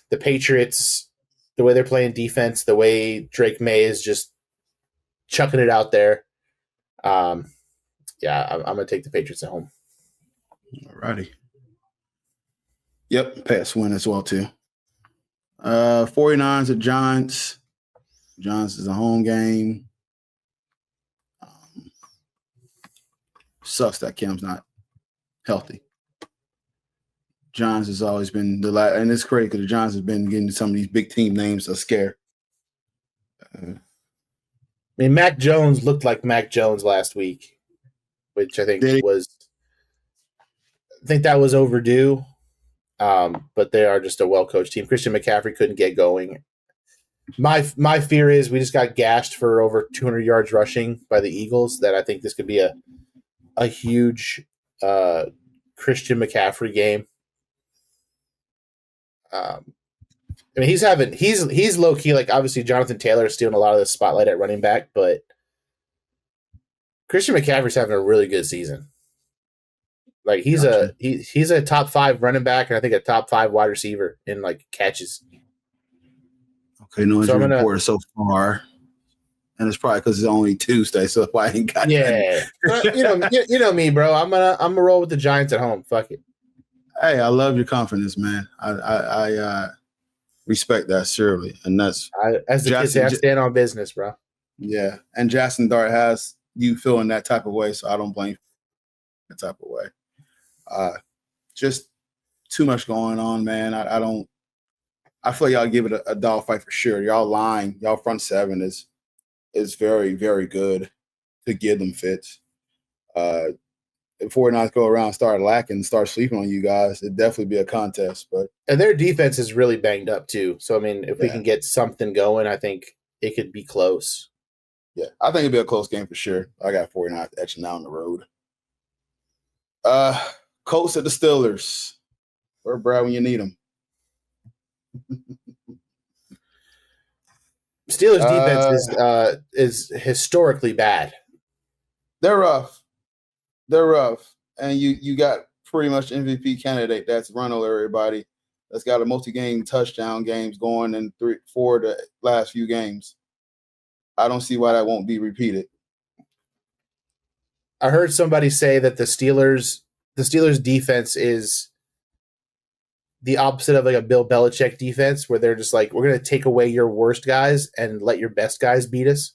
[SPEAKER 3] the Patriots, the way they're playing defense, the way Drake May is just chucking it out there. Yeah, I'm gonna take the Patriots at home.
[SPEAKER 4] Alrighty. Yep, pass win as well too. 49ers at Giants. Giants is a home game. Sucks that Cam's not healthy. Giants has always been and it's crazy because the Giants has been getting some of these big team names a scare.
[SPEAKER 3] I mean, Mac Jones looked like Mac Jones last week, which I think that was overdue. But they are just a well-coached team. Christian McCaffrey couldn't get going. My fear is we just got gashed for over 200 yards rushing by the Eagles. That I think this could be a huge Christian McCaffrey game. I mean, he's low key, like obviously Jonathan Taylor is stealing a lot of the spotlight at running back, but Christian McCaffrey's having a really good season. Like he's a top 5 running back and I think a top 5 wide receiver in like catches.
[SPEAKER 4] Okay, no injury report so far, and it's probably because it's only Tuesday, so if I ain't got
[SPEAKER 3] you know me, bro. I'm gonna roll with the Giants at home. Fuck it.
[SPEAKER 4] Hey, I love your confidence, man. I respect that surely, and that's
[SPEAKER 3] as the kids say, I stand on business, bro.
[SPEAKER 4] Yeah, and Jackson Dart has you feeling that type of way, so I don't blame you that type of way. Just too much going on, man. I feel like y'all give it a dog fight for sure. Y'all line, y'all front seven is very, very good to give them fits. If 49ers go around and start lacking, start sleeping on you guys, it'd definitely be a contest.
[SPEAKER 3] And their defense is really banged up too. So I mean, if we can get something going, I think it could be close.
[SPEAKER 4] Yeah, I think it'd be a close game for sure. I got 49ers etching down the road. Colts at the Steelers. Where Brad when you need them?
[SPEAKER 3] Steelers defense is historically bad.
[SPEAKER 4] They're rough. And you got pretty much MVP candidate that's run over everybody. That's got a multi-game touchdown games going in 3-4 the last few games. I don't see why that won't be repeated.
[SPEAKER 3] I heard somebody say that the Steelers defense is the opposite of like a Bill Belichick defense, where they're just like, we're going to take away your worst guys and let your best guys beat us.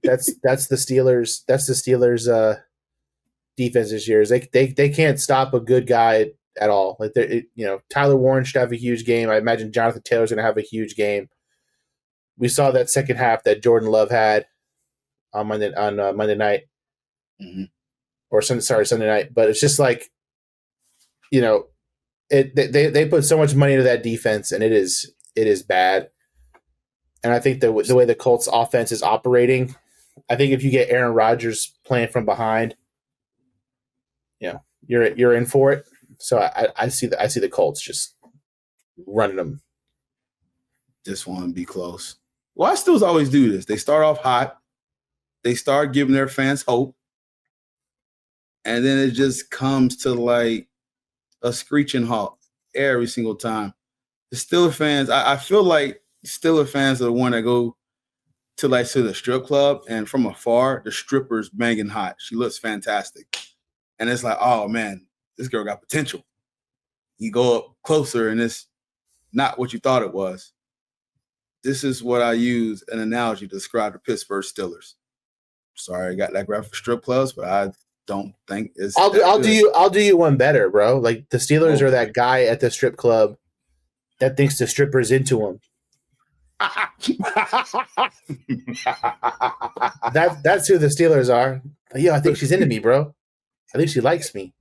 [SPEAKER 3] That's the Steelers. That's the Steelers defense this year. Is they can't stop a good guy at all. Like Tyler Warren should have a huge game. I imagine Jonathan Taylor's going to have a huge game. We saw that second half that Jordan Love had on Monday night, or Sunday night. But it's just like, they put so much money into that defense, and it is bad. And I think the way the Colts offense is operating, I think if you get Aaron Rodgers playing from behind, you're in for it. So I see the Colts just running them.
[SPEAKER 4] Just want to be close. Why Steelers always do this? They start off hot. They start giving their fans hope. And then it just comes to like a screeching halt every single time. The Steelers fans, I feel like Steelers fans are the one that go to the strip club, and from afar, the stripper's banging hot. She looks fantastic. And it's like, oh man, this girl got potential. You go up closer and it's not what you thought it was. This is what I use an analogy to describe the Pittsburgh Steelers. Sorry, I got that graphic strip clubs, but I don't think it's.
[SPEAKER 3] I'll do you one better, bro. Like the Steelers are that guy at the strip club that thinks the stripper's into him. That's who the Steelers are. I think she's into me, bro. I think she likes me.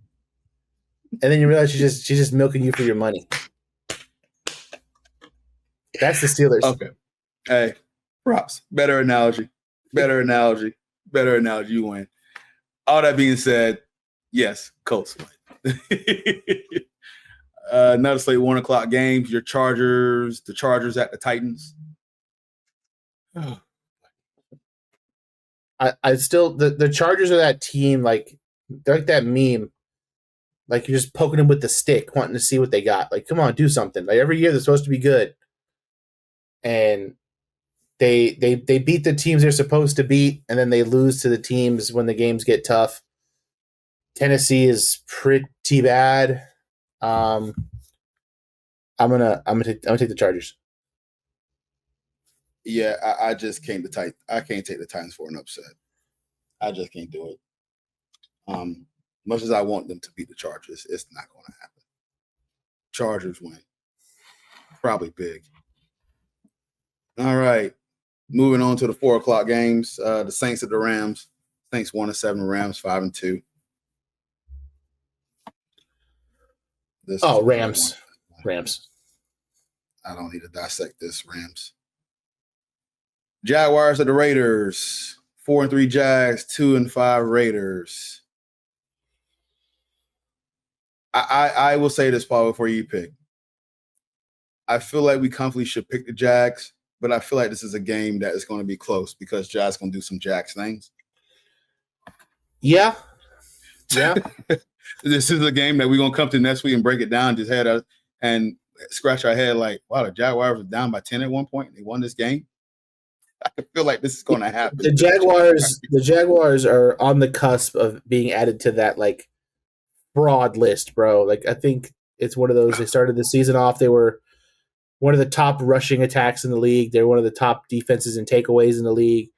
[SPEAKER 3] And then you realize she's just milking you for your money. That's the Steelers.
[SPEAKER 4] Okay. Hey, props. Better analogy. You win. All that being said, yes, Colts win. Another slate 1 o'clock games. The Chargers at the Titans.
[SPEAKER 3] I still the Chargers are that team, like they're like that meme. Like you're just poking them with the stick, wanting to see what they got. Like, come on, do something. Like every year they're supposed to be good. And they beat the teams they're supposed to beat, and then they lose to the teams when the games get tough. Tennessee is pretty bad. I'm gonna take the Chargers.
[SPEAKER 4] Yeah, I just can't I can't take the Titans for an upset. I just can't do it. Much as I want them to beat the Chargers, it's not going to happen. Chargers win, probably big. All right, moving on to the 4 o'clock games. The Saints at the Rams. Saints 1-7, Rams 5-2.
[SPEAKER 3] Rams.
[SPEAKER 4] I don't need to dissect this. Rams. Jaguars at the Raiders. 4-3 Jags, 2-5 Raiders. I will say this, Paul, before you pick. I feel like we comfortably should pick the Jags, but I feel like this is a game that is going to be close because Jags going to do some Jags things.
[SPEAKER 3] Yeah.
[SPEAKER 4] This is a game that we're going to come to next week and break it down, just head and scratch our head like, wow, the Jaguars were down by 10 at one point and they won this game. I feel like this is going to happen.
[SPEAKER 3] The Jaguars are on the cusp of being added to that like broad list, bro. Like I think it's one of those. They started the season off. They were one of the top rushing attacks in the league. They're one of the top defenses and takeaways in the league.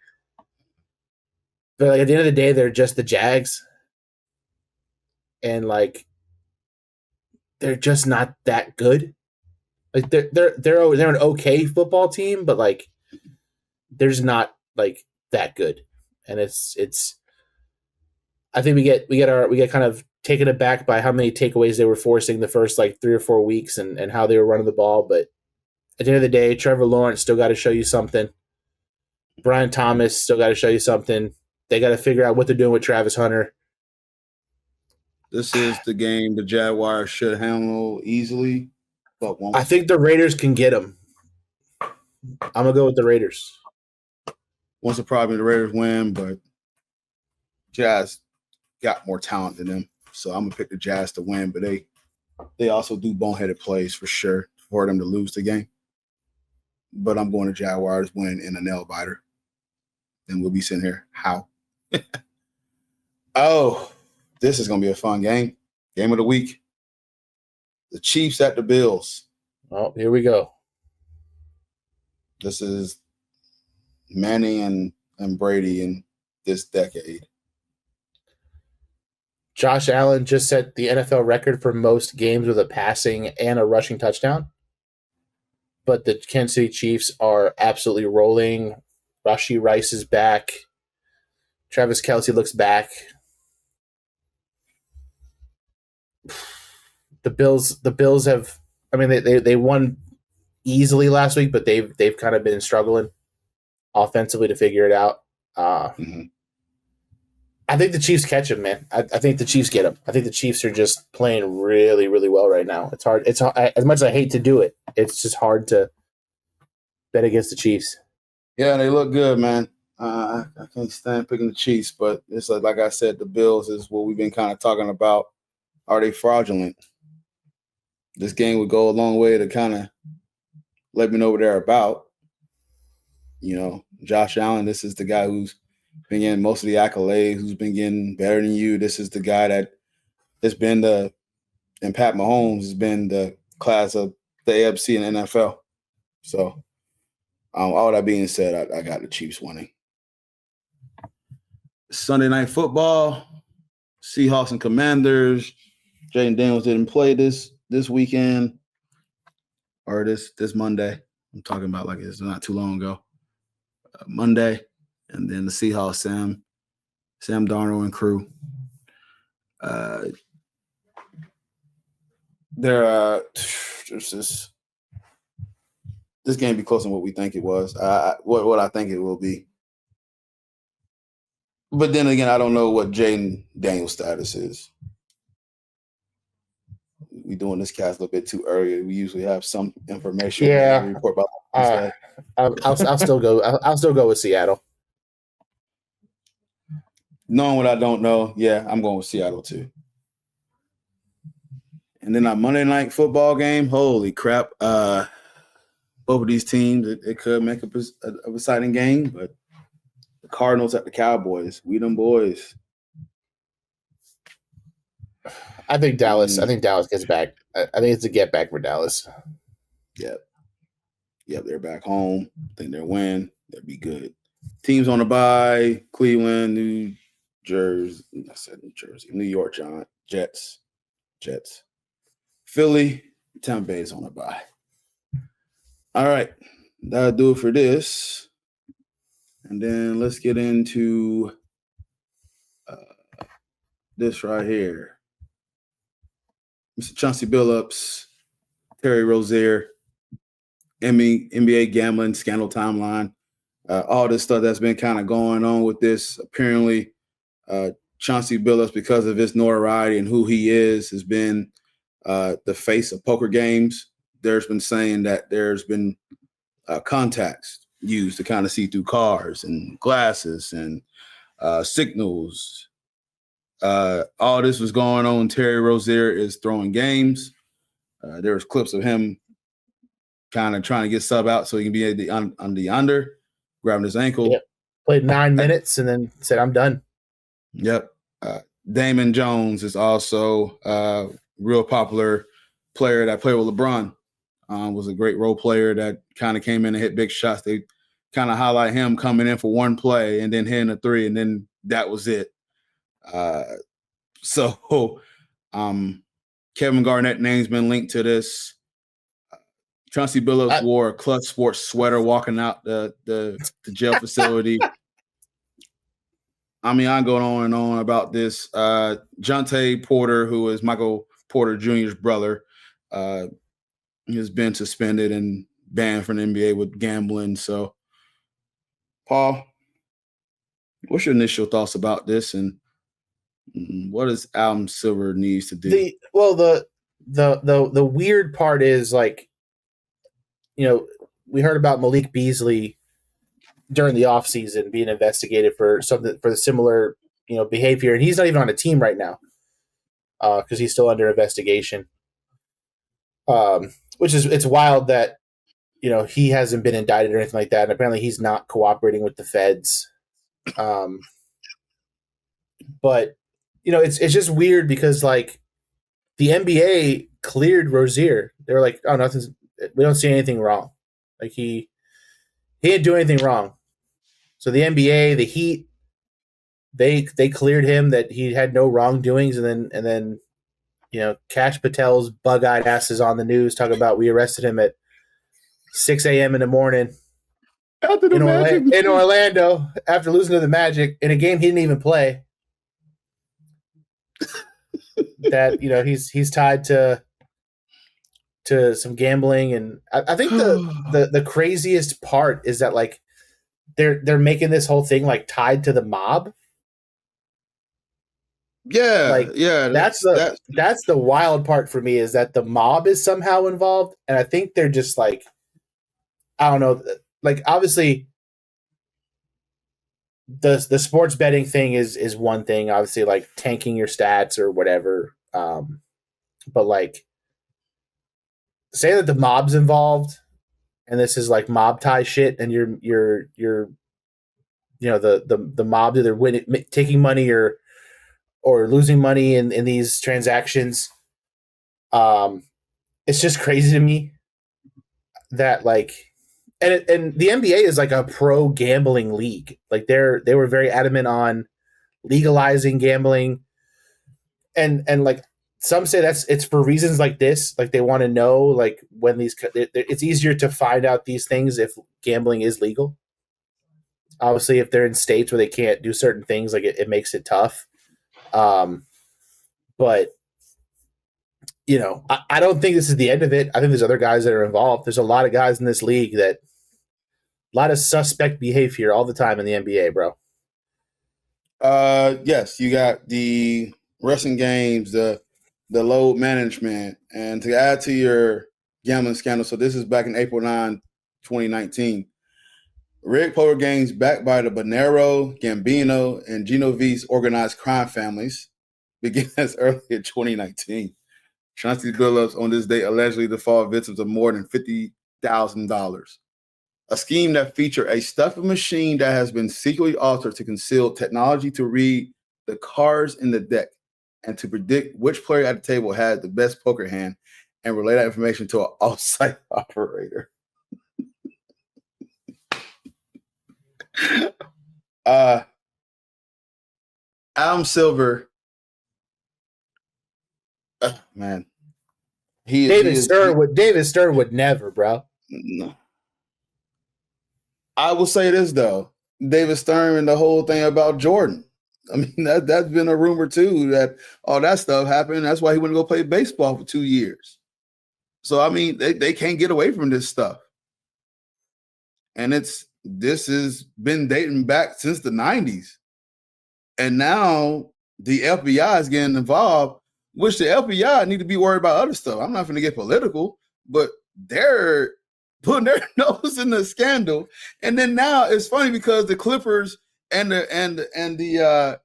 [SPEAKER 3] But like, at the end of the day, they're just the Jags, and like they're just not that good. Like they're an okay football team, but like they're just not like that good. And it's. I think we get kind of taken aback by how many takeaways they were forcing the first like 3 or 4 weeks and how they were running the ball. But at the end of the day, Trevor Lawrence still got to show you something. Brian Thomas still got to show you something. They got to figure out what they're doing with Travis Hunter.
[SPEAKER 4] This is the game the Jaguars should handle easily, but won't.
[SPEAKER 3] I think the Raiders can get them. I'm going to go with the Raiders.
[SPEAKER 4] Once a problem, the Raiders win, but Jazz got more talent than them. So I'm going to pick the Jazz to win, but they also do boneheaded plays for sure for them to lose the game. But I'm going to Jaguars win in a nail biter. And we'll be sitting here. How? Oh, this is going to be a fun game. Game of the week. The Chiefs at the Bills.
[SPEAKER 3] Oh, here we go.
[SPEAKER 4] This is Manning and Brady in this decade.
[SPEAKER 3] Josh Allen just set the NFL record for most games with a passing and a rushing touchdown. But the Kansas City Chiefs are absolutely rolling. Rashee Rice is back. Travis Kelce looks back. The Bills have. I mean, they won easily last week, but they've kind of been struggling offensively to figure it out. I think the Chiefs catch him, man. I think the Chiefs get him. I think the Chiefs are just playing really, really well right now. It's hard. It's as much as I hate to do it. It's just hard to bet against the Chiefs.
[SPEAKER 4] Yeah, they look good, man. I can't stand picking the Chiefs, but it's like I said, the Bills is what we've been kind of talking about. Are they fraudulent? This game would go a long way to kind of let me know what they're about. You know, Josh Allen, this is the guy who's been getting most of the accolades, who's been getting better than you. This is the guy that has been and Pat Mahomes has been the class of the AFC and NFL. So, all that being said, I got the Chiefs winning. Sunday Night Football, Seahawks and Commanders. Jaden Daniels didn't play this weekend or this Monday. I'm talking about like it's not too long ago. Monday, and then the Seahawks, Sam Darnold and crew. There's this this game be closer than what we think it was. What I think it will be. But then again, I don't know what Jaden Daniels' status is. We doing this cast a little bit too early. We usually have some information.
[SPEAKER 3] Yeah.
[SPEAKER 4] We report about Wednesday.
[SPEAKER 3] I'll still go. I'll still go with Seattle.
[SPEAKER 4] Knowing what I don't know, yeah, I'm going with Seattle too. And then our Monday night football game, holy crap. Both of these teams, it could make a exciting game, but the Cardinals at the Cowboys, we them boys.
[SPEAKER 3] I think Dallas. I think Dallas gets back. I think it's a get back for Dallas.
[SPEAKER 4] Yep, they're back home. I think they'll win. They'll be good. Teams on the bye: Cleveland, New Jersey. I said New Jersey, New York, Jets, Philly, Tampa Bay's on the bye. All right, that'll do it for this. And then let's get into this right here. Mr. Chauncey Billups, Terry Rozier, NBA gambling scandal timeline, all this stuff that's been kind of going on with this. Apparently, Chauncey Billups, because of his notoriety and who he is, has been the face of poker games. There's been saying that there's been contacts used to kind of see through cars and glasses and signals. All this was going on. Terry Rozier is throwing games. There was clips of him kind of trying to get sub out so he can be on the under, grabbing his ankle.
[SPEAKER 3] Yep. Played 9 minutes and then said, "I'm done."
[SPEAKER 4] Yep. Damon Jones is also a real popular player that played with LeBron. Was a great role player that kind of came in and hit big shots. They kind of highlight him coming in for one play and then hitting a three, and then that was it. So Kevin Garnett name's been linked to this. Chauncey Billups wore a Clutch Sports sweater walking out the jail facility. I mean, I'm going on and on about this. Jonte Porter, who is Michael Porter Jr.'s brother, has been suspended and banned from the NBA with gambling. So, Paul, what's your initial thoughts about this, and what does Adam Silver needs to do?
[SPEAKER 3] The weird part is, like, you know, we heard about Malik Beasley during the offseason being investigated for something, for the similar, behavior, and he's not even on a team right now because he's still under investigation. Which is, it's wild that he hasn't been indicted or anything like that, and apparently he's not cooperating with the feds. But it's just weird because, like, the NBA cleared Rozier. They were like, "Oh, we don't see anything wrong. Like, he didn't do anything wrong." So the NBA, the Heat, they cleared him, that he had no wrongdoings, and then Kash Patel's bug-eyed ass is on the news talking about, we arrested him at 6 a.m. in the morning in Orlando after losing to the Magic in a game he didn't even play. That he's tied to some gambling, and I think the craziest part is that, like, they're making this whole thing, like, tied to the mob.
[SPEAKER 4] Yeah,
[SPEAKER 3] like,
[SPEAKER 4] yeah.
[SPEAKER 3] That's the wild part for me, is that the mob is somehow involved, and I think they're just, like, I don't know, like, obviously the sports betting thing is one thing, obviously, like tanking your stats or whatever, but, like, say that the mob's involved and this is, like, mob tie shit, and you're the mob either taking money or losing money in these transactions. It's just crazy to me that, like, and the NBA is, like, a pro gambling league. Like, they were very adamant on legalizing gambling, and like, some say it's for reasons like this. Like, they want to know, like, when it's easier to find out these things if gambling is legal. Obviously, if they're in states where they can't do certain things, like, it makes it tough. But I don't think this is the end of it. I think there's other guys that are involved. There's a lot of guys in this league a lot of suspect behavior all the time in the NBA, bro.
[SPEAKER 4] Yes, you got the wrestling games, the load management, and to add to your gambling scandal. So this is back in April 9, 2019. Rigged poker games backed by the Bonero, Gambino, and Genovese organized crime families began as early as 2019. Chauncey Billups on this date allegedly to fall victims of more than $50,000. A scheme that featured a stuffing machine that has been secretly altered to conceal technology to read the cards in the deck and to predict which player at the table had the best poker hand and relay that information to an off-site operator. Adam Silver, man,
[SPEAKER 3] David Stern would never, bro.
[SPEAKER 4] No. I will say this though, David Stern and the whole thing about Jordan. I mean, that's been a rumor too, that all that stuff happened. That's why he went to go play baseball for 2 years. So I mean, they can't get away from this stuff. And this has been dating back since the 90s. And now the FBI is getting involved, which the FBI need to be worried about other stuff. I'm not going to get political, but they're putting their nose in the scandal. And then now it's funny because the Clippers and the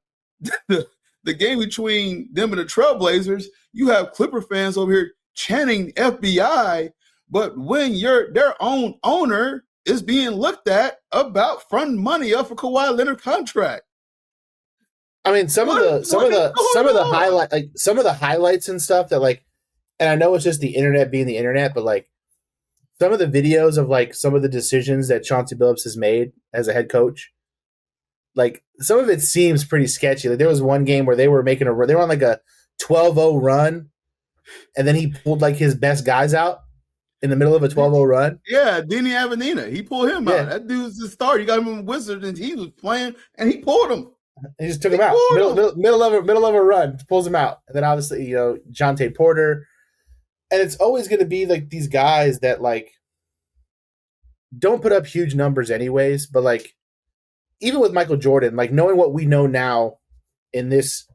[SPEAKER 4] the game between them and the Trailblazers, you have Clipper fans over here chanting FBI, but when their own owner is being looked at about fronting money up for Kawhi Leonard contract.
[SPEAKER 3] I mean, some of the highlights and stuff that like, and I know it's just the internet being the internet, but like some of the videos of like some of the decisions that Chauncey Billups has made as a head coach, like some of it seems pretty sketchy. Like there was one game where they were on like a 12-0 run, and then he pulled like his best guys out in the middle of a 12-0 run.
[SPEAKER 4] Yeah, Denny Avenina. He pulled him out. That dude's the star. You got him in Wizards, and he was playing, and he pulled him.
[SPEAKER 3] He just took him out. Middle of a run, pulls him out. And then obviously, Jonte Porter. And it's always going to be like these guys that like don't put up huge numbers anyways, but like even with Michael Jordan, like knowing what we know now in this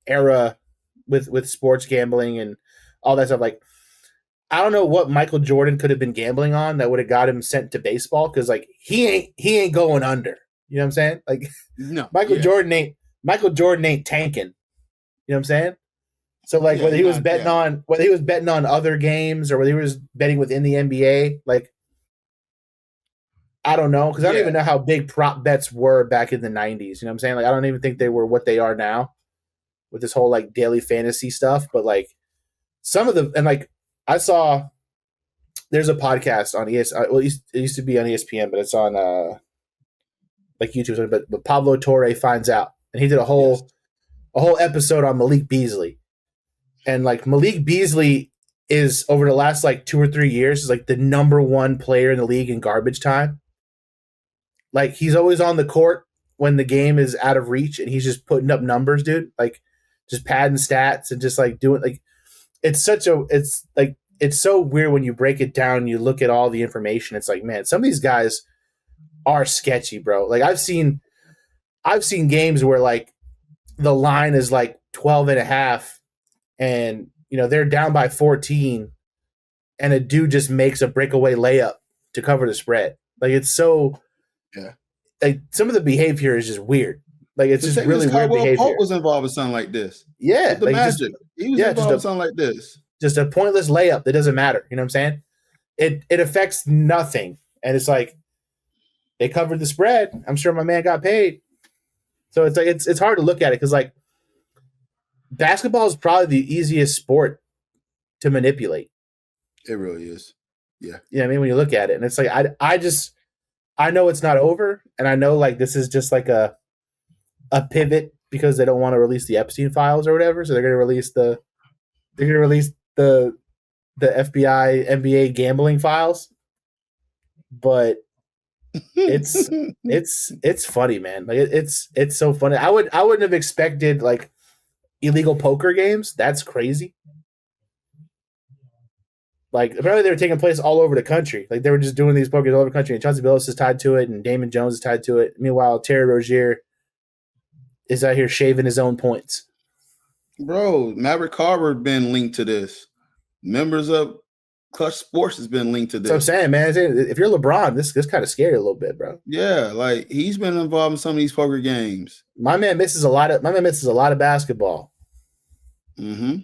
[SPEAKER 3] era with sports gambling and all that stuff, like I don't know what Michael Jordan could have been gambling on that would have got him sent to baseball, because like he ain't going under. You know what I'm saying? Like
[SPEAKER 4] no,
[SPEAKER 3] Michael Jordan ain't tanking. You know what I'm saying? So like whether he was betting on other games or whether he was betting within the NBA, like I don't know, because I don't even know how big prop bets were back in the 90s. You know what I'm saying? Like I don't even think they were what they are now with this whole like daily fantasy stuff. But like some of like I saw there's a podcast on ESPN. Well, it used to be on ESPN, but it's on like YouTube. But Pablo Torre finds out, and he did a whole episode on Malik Beasley. And like Malik Beasley is over the last like 2 or 3 years is like the number one player in the league in garbage time. Like he's always on the court when the game is out of reach, and he's just putting up numbers, dude. Like just padding stats and just like doing like it's so weird when you break it down. You look at all the information. It's like, man, some of these guys are sketchy, bro. Like I've seen games where like the line is like 12.5. And, they're down by 14, and a dude just makes a breakaway layup to cover the spread. Like, it's so – like, some of the behavior is just weird. Like, it's just really weird behavior.
[SPEAKER 4] Pope was involved in something like this.
[SPEAKER 3] Yeah.
[SPEAKER 4] With the Magic. He was involved in something like this.
[SPEAKER 3] Just a pointless layup that doesn't matter. You know what I'm saying? It affects nothing. And it's like they covered the spread. I'm sure my man got paid. So, it's like it's hard to look at it because, like, basketball is probably the easiest sport to manipulate.
[SPEAKER 4] It really is. Yeah.
[SPEAKER 3] You know what I mean? When you look at it. And it's like, I know it's not over. And I know like this is just like a pivot because they don't want to release the Epstein files or whatever. So they're going to release the FBI NBA gambling files. But it's funny, man. Like it's so funny. I wouldn't have expected like illegal poker games. That's crazy. Like, apparently they were taking place all over the country. Like, they were just doing these poker all over the country, and Chauncey Billups is tied to it, and Damon Jones is tied to it. Meanwhile, Terry Rozier is out here shaving his own points.
[SPEAKER 4] Bro, Maverick Carver been linked to this. Members of Clutch Sports has been linked to this.
[SPEAKER 3] That's what I'm saying, man. If you're LeBron, this kind of scary a little bit, bro.
[SPEAKER 4] Yeah, like he's been involved in some of these poker games.
[SPEAKER 3] My man misses a lot of basketball.
[SPEAKER 4] Mm-hmm.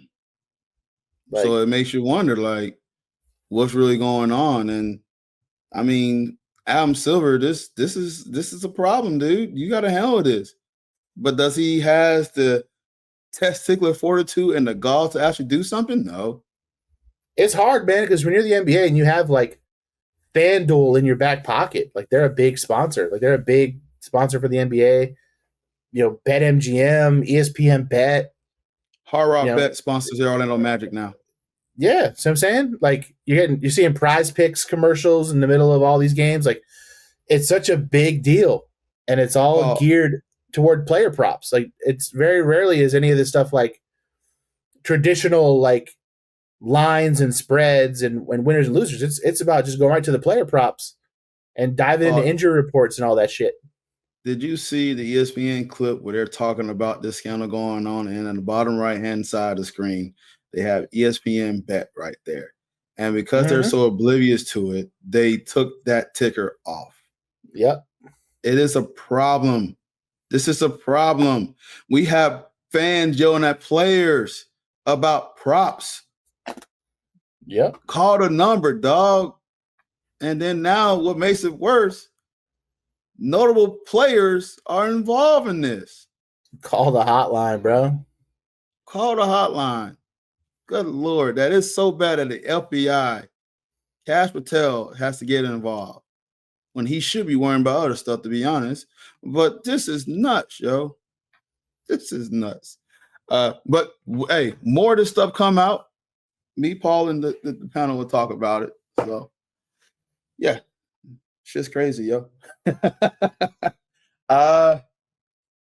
[SPEAKER 3] Like,
[SPEAKER 4] So it makes you wonder, like, what's really going on? And I mean, Adam Silver, this is a problem, dude. You got to handle this. But does he has the testicular fortitude and the gall to actually do something? No.
[SPEAKER 3] it's hard, man, because when you're the NBA and you have like FanDuel in your back pocket, like they're a big sponsor. Like they're a big sponsor for the NBA. You know, BetMGM, ESPN Bet.
[SPEAKER 4] Hard Rock Bet sponsors the Orlando Magic now.
[SPEAKER 3] Yeah, so I'm saying, like you're seeing Prize Picks commercials in the middle of all these games. Like it's such a big deal, and it's all geared toward player props. Like it's very rarely is any of this stuff like traditional like lines and spreads and winners and losers. It's about just going right to the player props and diving into injury reports and all that shit.
[SPEAKER 4] Did you see the ESPN clip where they're talking about this scandal going on, and on the bottom right-hand side of the screen, they have ESPN Bet right there. And because they're so oblivious to it, they took that ticker off.
[SPEAKER 3] Yep.
[SPEAKER 4] It is a problem. This is a problem. We have fans yelling at players about props.
[SPEAKER 3] Yep.
[SPEAKER 4] Call the number, dog. And then now what makes it worse, notable players are involved in this.
[SPEAKER 3] Call the hotline, bro.
[SPEAKER 4] Call the hotline. Good Lord, that is so bad that the FBI, Cash Patel, has to get involved when he should be worrying about other stuff, to be honest. But this is nuts, yo. This is nuts. But hey, more of this stuff come out. Me, Paul, and the panel will talk about it. So, yeah, shit's crazy, yo.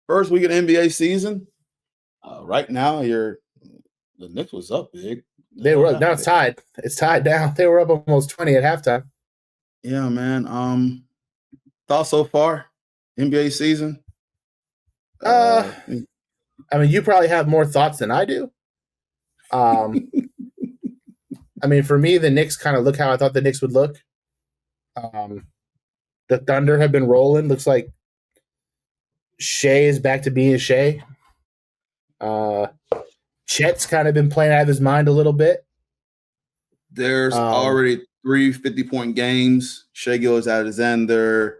[SPEAKER 4] First week of the NBA season. Right now, the Knicks was up big.
[SPEAKER 3] They were up. Now it's tied. It's tied down. They were up almost 20 at halftime.
[SPEAKER 4] Yeah, man. Thoughts so far? NBA season?
[SPEAKER 3] I mean, you probably have more thoughts than I do. I mean, for me, the Knicks kind of look how I thought the Knicks would look. The Thunder have been rolling. Looks like Shea is back to being Shea. Chet's kind of been playing out of his mind a little bit.
[SPEAKER 4] There's already 3 50-point games. Shea Gilgeous-Alexander,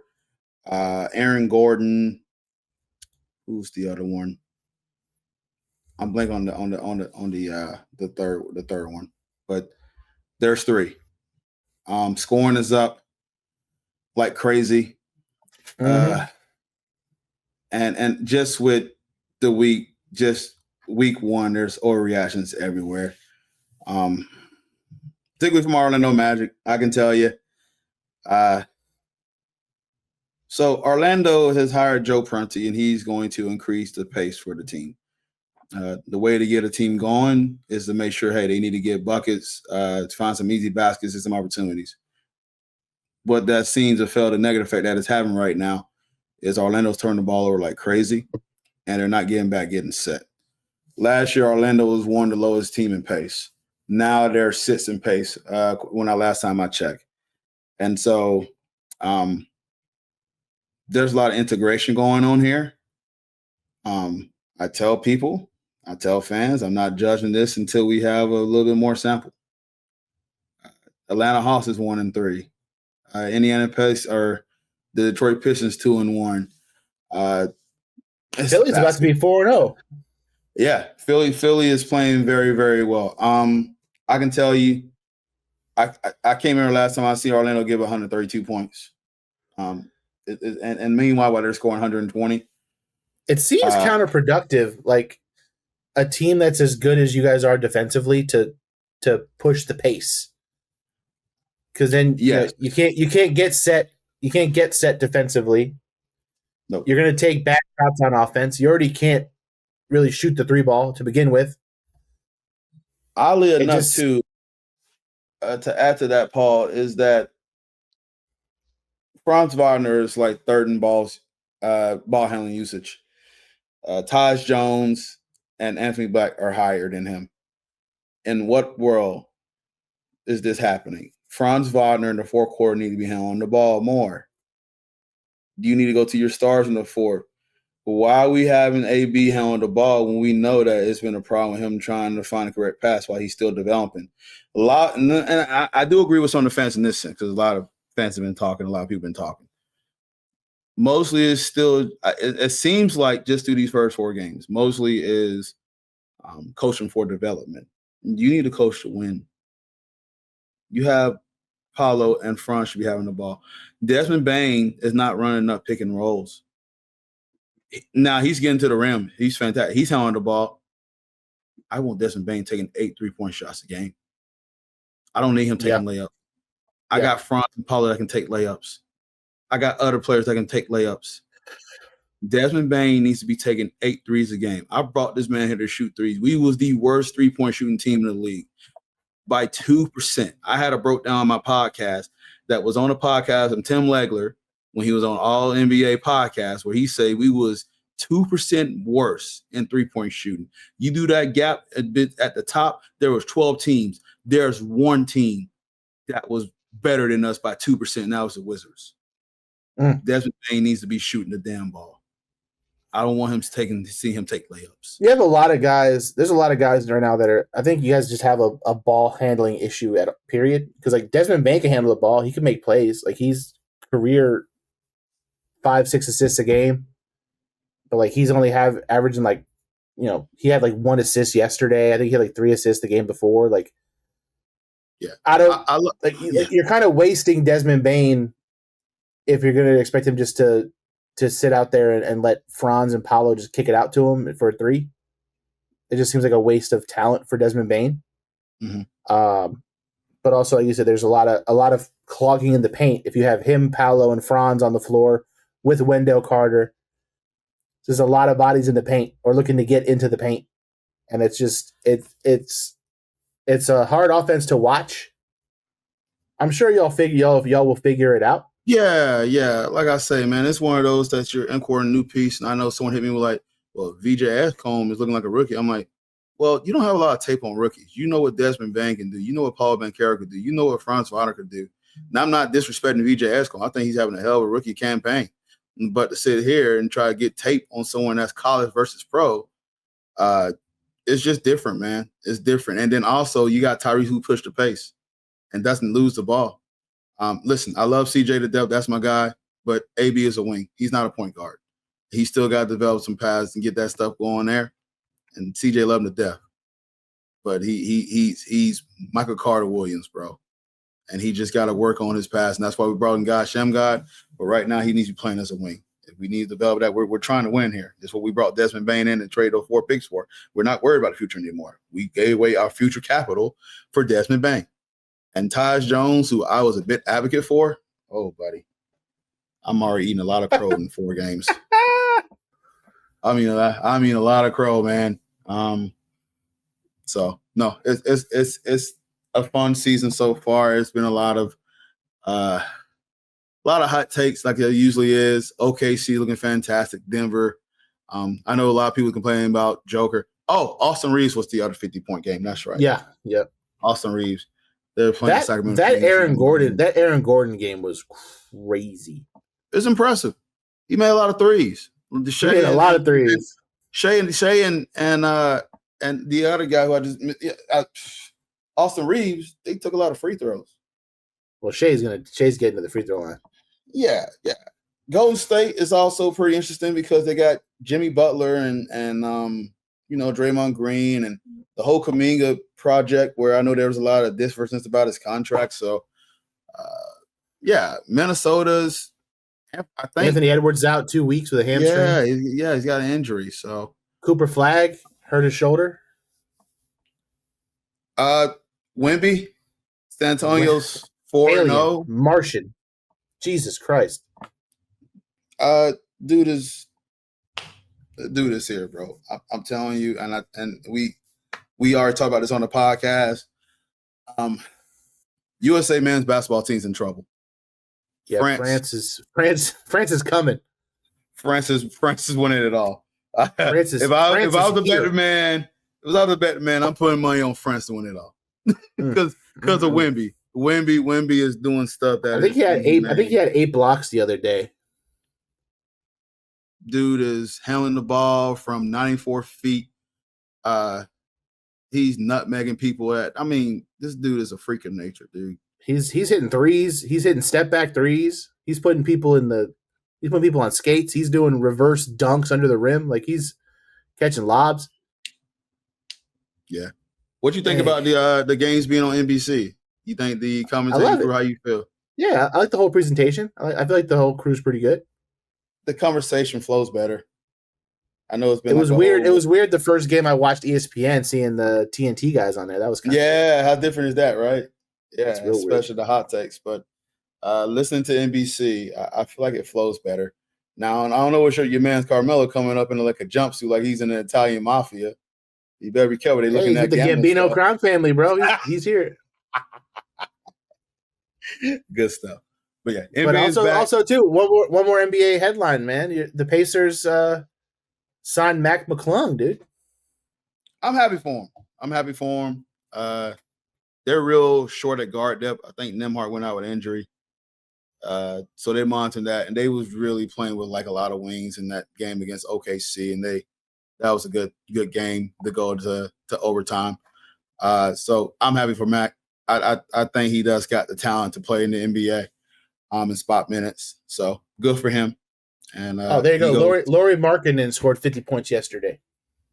[SPEAKER 4] Aaron Gordon. Who's the other one? I'm blanking on the third one, but there's 3. Scoring is up like crazy. And just with the week 1, there's overreactions everywhere. Particularly from Orlando Magic, I can tell you. So Orlando has hired Joe Prunty, and he's going to increase the pace for the team. The way to get a team going is to make sure, hey, they need to get buckets, to find some easy baskets and some opportunities. What that seems to fail, the negative effect that it's having right now is Orlando's turning the ball over like crazy, and they're not getting set. Last year, Orlando was one of the lowest team in pace. Now they're 6th in pace last time I checked. And so there's a lot of integration going on here. I tell people, I tell fans, I'm not judging this until we have a little bit more sample. Atlanta Hawks is 1-3. Indiana Pacers or the Detroit Pistons 2-1.
[SPEAKER 3] Philly's about to be 4-0.
[SPEAKER 4] Yeah, Philly is playing very, very well. I can tell you, I came here last time I see Orlando give 132 points. And meanwhile, while they're scoring 120.
[SPEAKER 3] It seems counterproductive, like a team that's as good as you guys are defensively to push the pace. Because then you can't get set. You can't get set defensively.
[SPEAKER 4] Nope.
[SPEAKER 3] You're going to take bad shots on offense. You already can't really shoot the 3 ball to begin with.
[SPEAKER 4] Oddly enough, too, to add to that, Paul, is that Franz Wagner is like third in ball handling usage. Taj Jones and Anthony Black are higher than him. In what world is this happening? Franz Wagner in the fourth quarter need to be handling the ball more. You need to go to your stars in the fourth. Why are we having AB handling the ball when we know that it's been a problem with him trying to find the correct pass while he's still developing? And I do agree with some of the fans in this sense, because a lot of fans have been talking, a lot of people have been talking. Mostly is still, it seems like just through these first 4 games, mostly is coaching for development. You need a coach to win. You have Paulo and Franz should be having the ball. Desmond Bain is not running up pick and rolls. Now he's getting to the rim. He's fantastic. He's handling the ball. I want Desmond Bain taking 8 3-point shots a game. I don't need him taking layups. I got Franz and Paulo that can take layups. I got other players that can take layups. Desmond Bain needs to be taking 8 threes a game. I brought this man here to shoot threes. We was the worst 3-point shooting team in the league by 2%. I had a broke down on my podcast that was on a podcast from Tim Legler when he was on All NBA podcast, where he said we was 2% worse in 3-point shooting. You do that gap at the top, there was 12 teams. There's one team that was better than us by 2%, and that was the Wizards. Desmond Bain needs to be shooting the damn ball. I don't want him to see him take layups.
[SPEAKER 3] You have a lot of guys. There's a lot of guys right now that are. I think you guys just have a ball handling issue at a period, because like Desmond Bain can handle the ball. He can make plays. Like he's career 5-6 assists a game, but like he's only averaging like, he had like 1 assist yesterday. I think he had like 3 assists the game before. Like,
[SPEAKER 4] yeah,
[SPEAKER 3] you're kind of wasting Desmond Bain if you're going to expect him just to sit out there and let Franz and Paulo just kick it out to him for a 3. It just seems like a waste of talent for Desmond Bain.
[SPEAKER 4] Mm-hmm.
[SPEAKER 3] But also, like you said, there's a lot of clogging in the paint. If you have him, Paulo, and Franz on the floor with Wendell Carter, there's a lot of bodies in the paint or looking to get into the paint, and it's just it's a hard offense to watch. I'm sure y'all will figure it out.
[SPEAKER 4] Yeah. Like I say, man, it's one of those that you're importing a new piece. And I know someone hit me with like, well, VJ Edgecombe is looking like a rookie. I'm like, well, you don't have a lot of tape on rookies. You know what Desmond Bain can do. You know what Paul Banchero could do. You know what Franz Wagner could do. And I'm not disrespecting VJ Edgecombe. I think he's having a hell of a rookie campaign. But to sit here and try to get tape on someone that's college versus pro, it's just different, man. It's different. And then also you got Tyrese who pushed the pace and doesn't lose the ball. Listen, I love CJ to death. That's my guy. But AB is a wing. He's not a point guard. He still got to develop some paths and get that stuff going there. And CJ loved him to death. But he's Michael Carter Williams, bro. And he just got to work on his pass. And that's why we brought in God Shem. But right now he needs to be playing as a wing. If we need to develop that, we're trying to win here. That's what we brought Desmond Bain in and traded those 4 picks for. We're not worried about the future anymore. We gave away our future capital for Desmond Bain. And Taj Jones, who I was a bit advocate for, oh, buddy, I'm already eating a lot of crow in 4 games. I mean a lot of crow, man. So no, it's a fun season so far. It's been a lot of hot takes, like it usually is. OKC looking fantastic. Denver. I know a lot of people complaining about Joker. Oh, Austin Reeves was the other 50-point game. That's right.
[SPEAKER 3] Yeah.
[SPEAKER 4] Austin Reeves. They're playing
[SPEAKER 3] that Aaron Gordon game was crazy.
[SPEAKER 4] It's impressive. He made a lot of threes.
[SPEAKER 3] He made a lot of threes.
[SPEAKER 4] Shea and the other guy who Austin Reeves, they took a lot of free throws.
[SPEAKER 3] Well, Shea's getting to the free throw line.
[SPEAKER 4] Yeah. Golden State is also pretty interesting because they got Jimmy Butler and Draymond Green and the whole Kuminga project, where I know there was a lot of divergence about his contract. So, Minnesota's. I think
[SPEAKER 3] Anthony Edwards out 2 weeks with a hamstring.
[SPEAKER 4] Yeah, he's got an injury. So
[SPEAKER 3] Cooper Flagg hurt his shoulder.
[SPEAKER 4] Wemby, San Antonio's 4-0.
[SPEAKER 3] Martian. Jesus Christ.
[SPEAKER 4] Dude is here, bro. I'm telling you, and we already talked about this on the podcast. USA men's basketball team's in trouble.
[SPEAKER 3] Yeah, France is coming.
[SPEAKER 4] France is winning it all.
[SPEAKER 3] If
[SPEAKER 4] I was a betting man, I'm putting money on France to win it all because of Wemby. Wemby is doing stuff that
[SPEAKER 3] I think he had 8 blocks the other day.
[SPEAKER 4] Dude is handling the ball from 94 feet. He's nutmegging people this dude is a freak of nature, dude.
[SPEAKER 3] He's hitting threes. He's hitting step back threes. He's putting people on skates. He's doing reverse dunks under the rim. Like he's catching lobs.
[SPEAKER 4] Yeah. What you think about the games being on NBC? You think the commentating crew, how you feel?
[SPEAKER 3] Yeah, I like the whole presentation. I feel like the whole crew's pretty good.
[SPEAKER 4] The conversation flows better. I know it's been.
[SPEAKER 3] It was weird. It was weird the first game I watched ESPN, seeing the TNT guys on there. That was kind of
[SPEAKER 4] weird. How different is that, right? Yeah, especially
[SPEAKER 3] weird.
[SPEAKER 4] The hot takes. But listening to NBC, I feel like it flows better. Now, I don't know what your man's Carmelo coming up in like a jumpsuit, like he's in the Italian mafia. You better be careful. They looking at
[SPEAKER 3] the Gambino crime family, bro. He's here.
[SPEAKER 4] Good stuff. But yeah,
[SPEAKER 3] NBA's but also too, one more NBA headline, man. The Pacers signed Mac McClung, dude.
[SPEAKER 4] I'm happy for him. They're real short at guard depth. I think Nembhard went out with injury. So they monitored that, and they was really playing with like a lot of wings in that game against OKC, and that was a good game to go to overtime. So I'm happy for Mac. I think he does got the talent to play in the NBA in spot minutes. So good for him. And
[SPEAKER 3] there you go. Lauri Markkanen scored 50 points yesterday.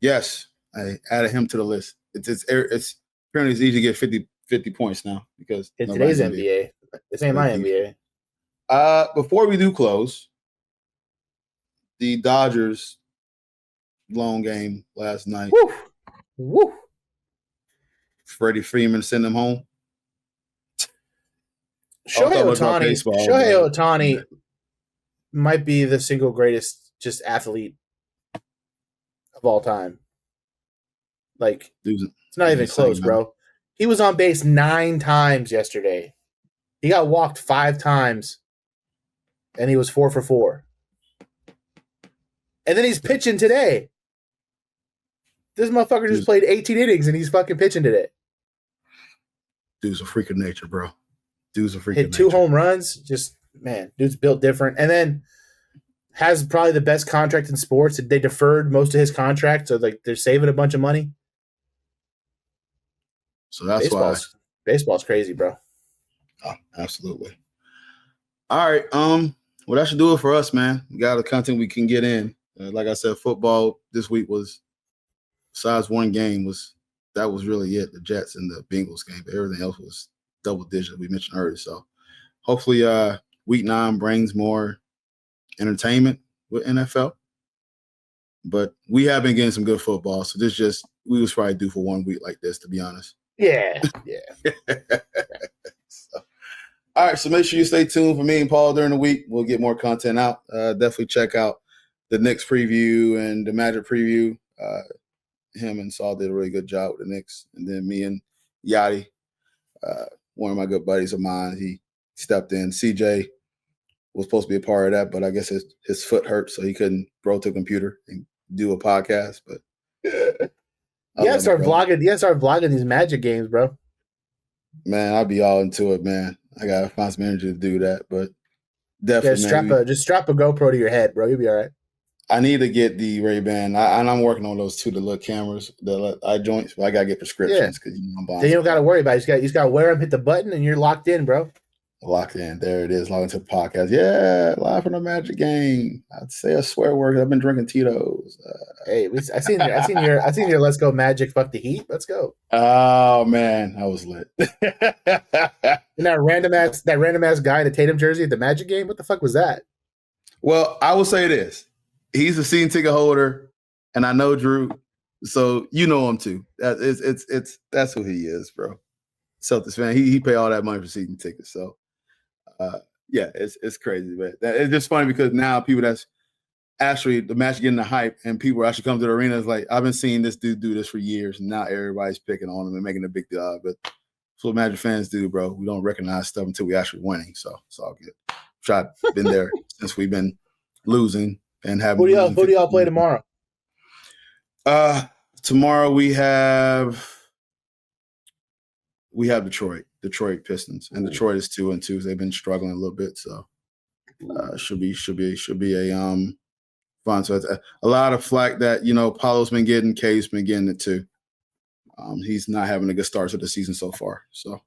[SPEAKER 4] Yes, I added him to the list. It's apparently it's easy to get 50 points now because
[SPEAKER 3] in today's NBA. This ain't my NBA.
[SPEAKER 4] Before we do close, the Dodgers long game last night.
[SPEAKER 3] Woo.
[SPEAKER 4] Freddie Freeman sent them home.
[SPEAKER 3] Shohei Ohtani might be the single greatest just athlete of all time. Like, it's not even close, bro. He was on base 9 times yesterday. He got walked 5 times, and he was 4 for 4. And then he's pitching today. This motherfucker just played 18 innings, and he's fucking pitching today.
[SPEAKER 4] Dude's a freak of nature, bro.
[SPEAKER 3] Hit 2 home runs. Just, man, dude's built different. And then has probably the best contract in sports. They deferred most of his contract, so like they're saving a bunch of money.
[SPEAKER 4] So that's why
[SPEAKER 3] baseball's crazy, bro.
[SPEAKER 4] Oh, absolutely. All right. Well, that should do it for us, man. We got the content we can get in. Like I said, football this week was, besides one game, was really it. The Jets and the Bengals game, but everything else was double digit. We mentioned earlier. So hopefully, week 9 brings more entertainment with NFL. But we have been getting some good football, so we was probably due for one week like this, to be honest.
[SPEAKER 3] Yeah.
[SPEAKER 4] So, all right, so make sure you stay tuned for me and Paul during the week. We'll get more content out. Definitely check out the Knicks preview and the Magic preview. Him and Saul did a really good job with the Knicks. And then me and Yachty, one of my good buddies of mine, he stepped in. CJ was supposed to be a part of that, but I guess his foot hurt, so he couldn't roll to a computer and do a podcast. But
[SPEAKER 3] start vlogging these Magic games, bro.
[SPEAKER 4] Man, I'll be all into it, man. I gotta find some energy to do that, but definitely.
[SPEAKER 3] Just strap a GoPro to your head, bro. You'll be all right.
[SPEAKER 4] I need to get the Ray-Ban, and I'm working on those 2 the little cameras, the eye joints. But I gotta get prescriptions because
[SPEAKER 3] I'm buying. Then you don't gotta worry about it. You just gotta wear them, hit the button, and you're locked in, bro.
[SPEAKER 4] Locked in. There it is. Logged into the podcast. Yeah, live from the Magic game. I'd say a swear word. I've been drinking Tito's.
[SPEAKER 3] Hey, I seen your Let's Go Magic. Fuck the Heat. Let's go.
[SPEAKER 4] Oh man, I was lit.
[SPEAKER 3] And that random ass guy in the Tatum jersey at the Magic game. What the fuck was that?
[SPEAKER 4] Well, I will say this: he's a season ticket holder, and I know Drew, so you know him too. That's who he is, bro. Celtics fan. He paid all that money for season tickets, so. Yeah, it's crazy, but it's just funny because now people that's actually the match getting the hype and people actually come to the arena. It's like I've been seeing this dude do this for years, and now everybody's picking on him and making a big deal. But That's what Magic fans do, bro. We don't recognize stuff until we actually winning. So it's all good. Been there since we've been losing and having.
[SPEAKER 3] Who do y'all play tomorrow?
[SPEAKER 4] Tomorrow we have Detroit Pistons, and Detroit is 2-2. They've been struggling a little bit, so should be a fun. So it's a lot of flack that Paulo's been getting, K's been getting it too. He's not having a good start to the season so far. So,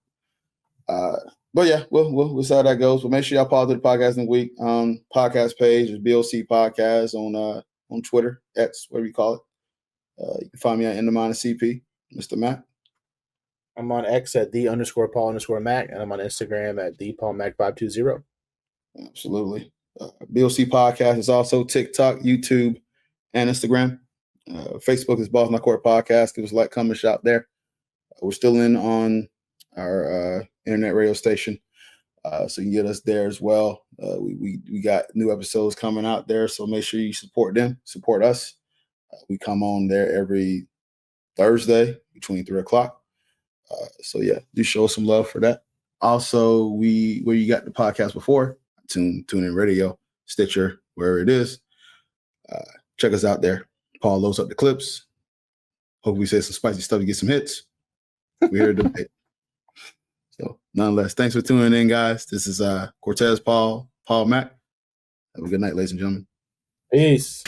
[SPEAKER 4] but yeah, we'll see how that goes. But make sure y'all follow the podcast in the week. Podcast page is BOC Podcast on Twitter, X, whatever you call it. You can find me on CP, Mr. Mac.
[SPEAKER 3] I'm on X at _Paul_Mac, and I'm on Instagram at thePaulMac520.
[SPEAKER 4] Absolutely. BOC Podcast is also TikTok, YouTube, and Instagram. Facebook is Balls Not Court Podcast. Give us a like, comment, shout there. We're still in on our internet radio station, so you can get us there as well. We got new episodes coming out there, so make sure you support them, support us. We come on there every Thursday between 3 o'clock. So yeah, do show some love for that. Also, where you got the podcast before, Tune in Radio, Stitcher, wherever it is. Check us out there. Paul loads up the clips. Hope we say some spicy stuff to get some hits. We're here to debate. So nonetheless, thanks for tuning in, guys. This is Cortez Paul Mac. Have a good night, ladies and gentlemen.
[SPEAKER 3] Peace.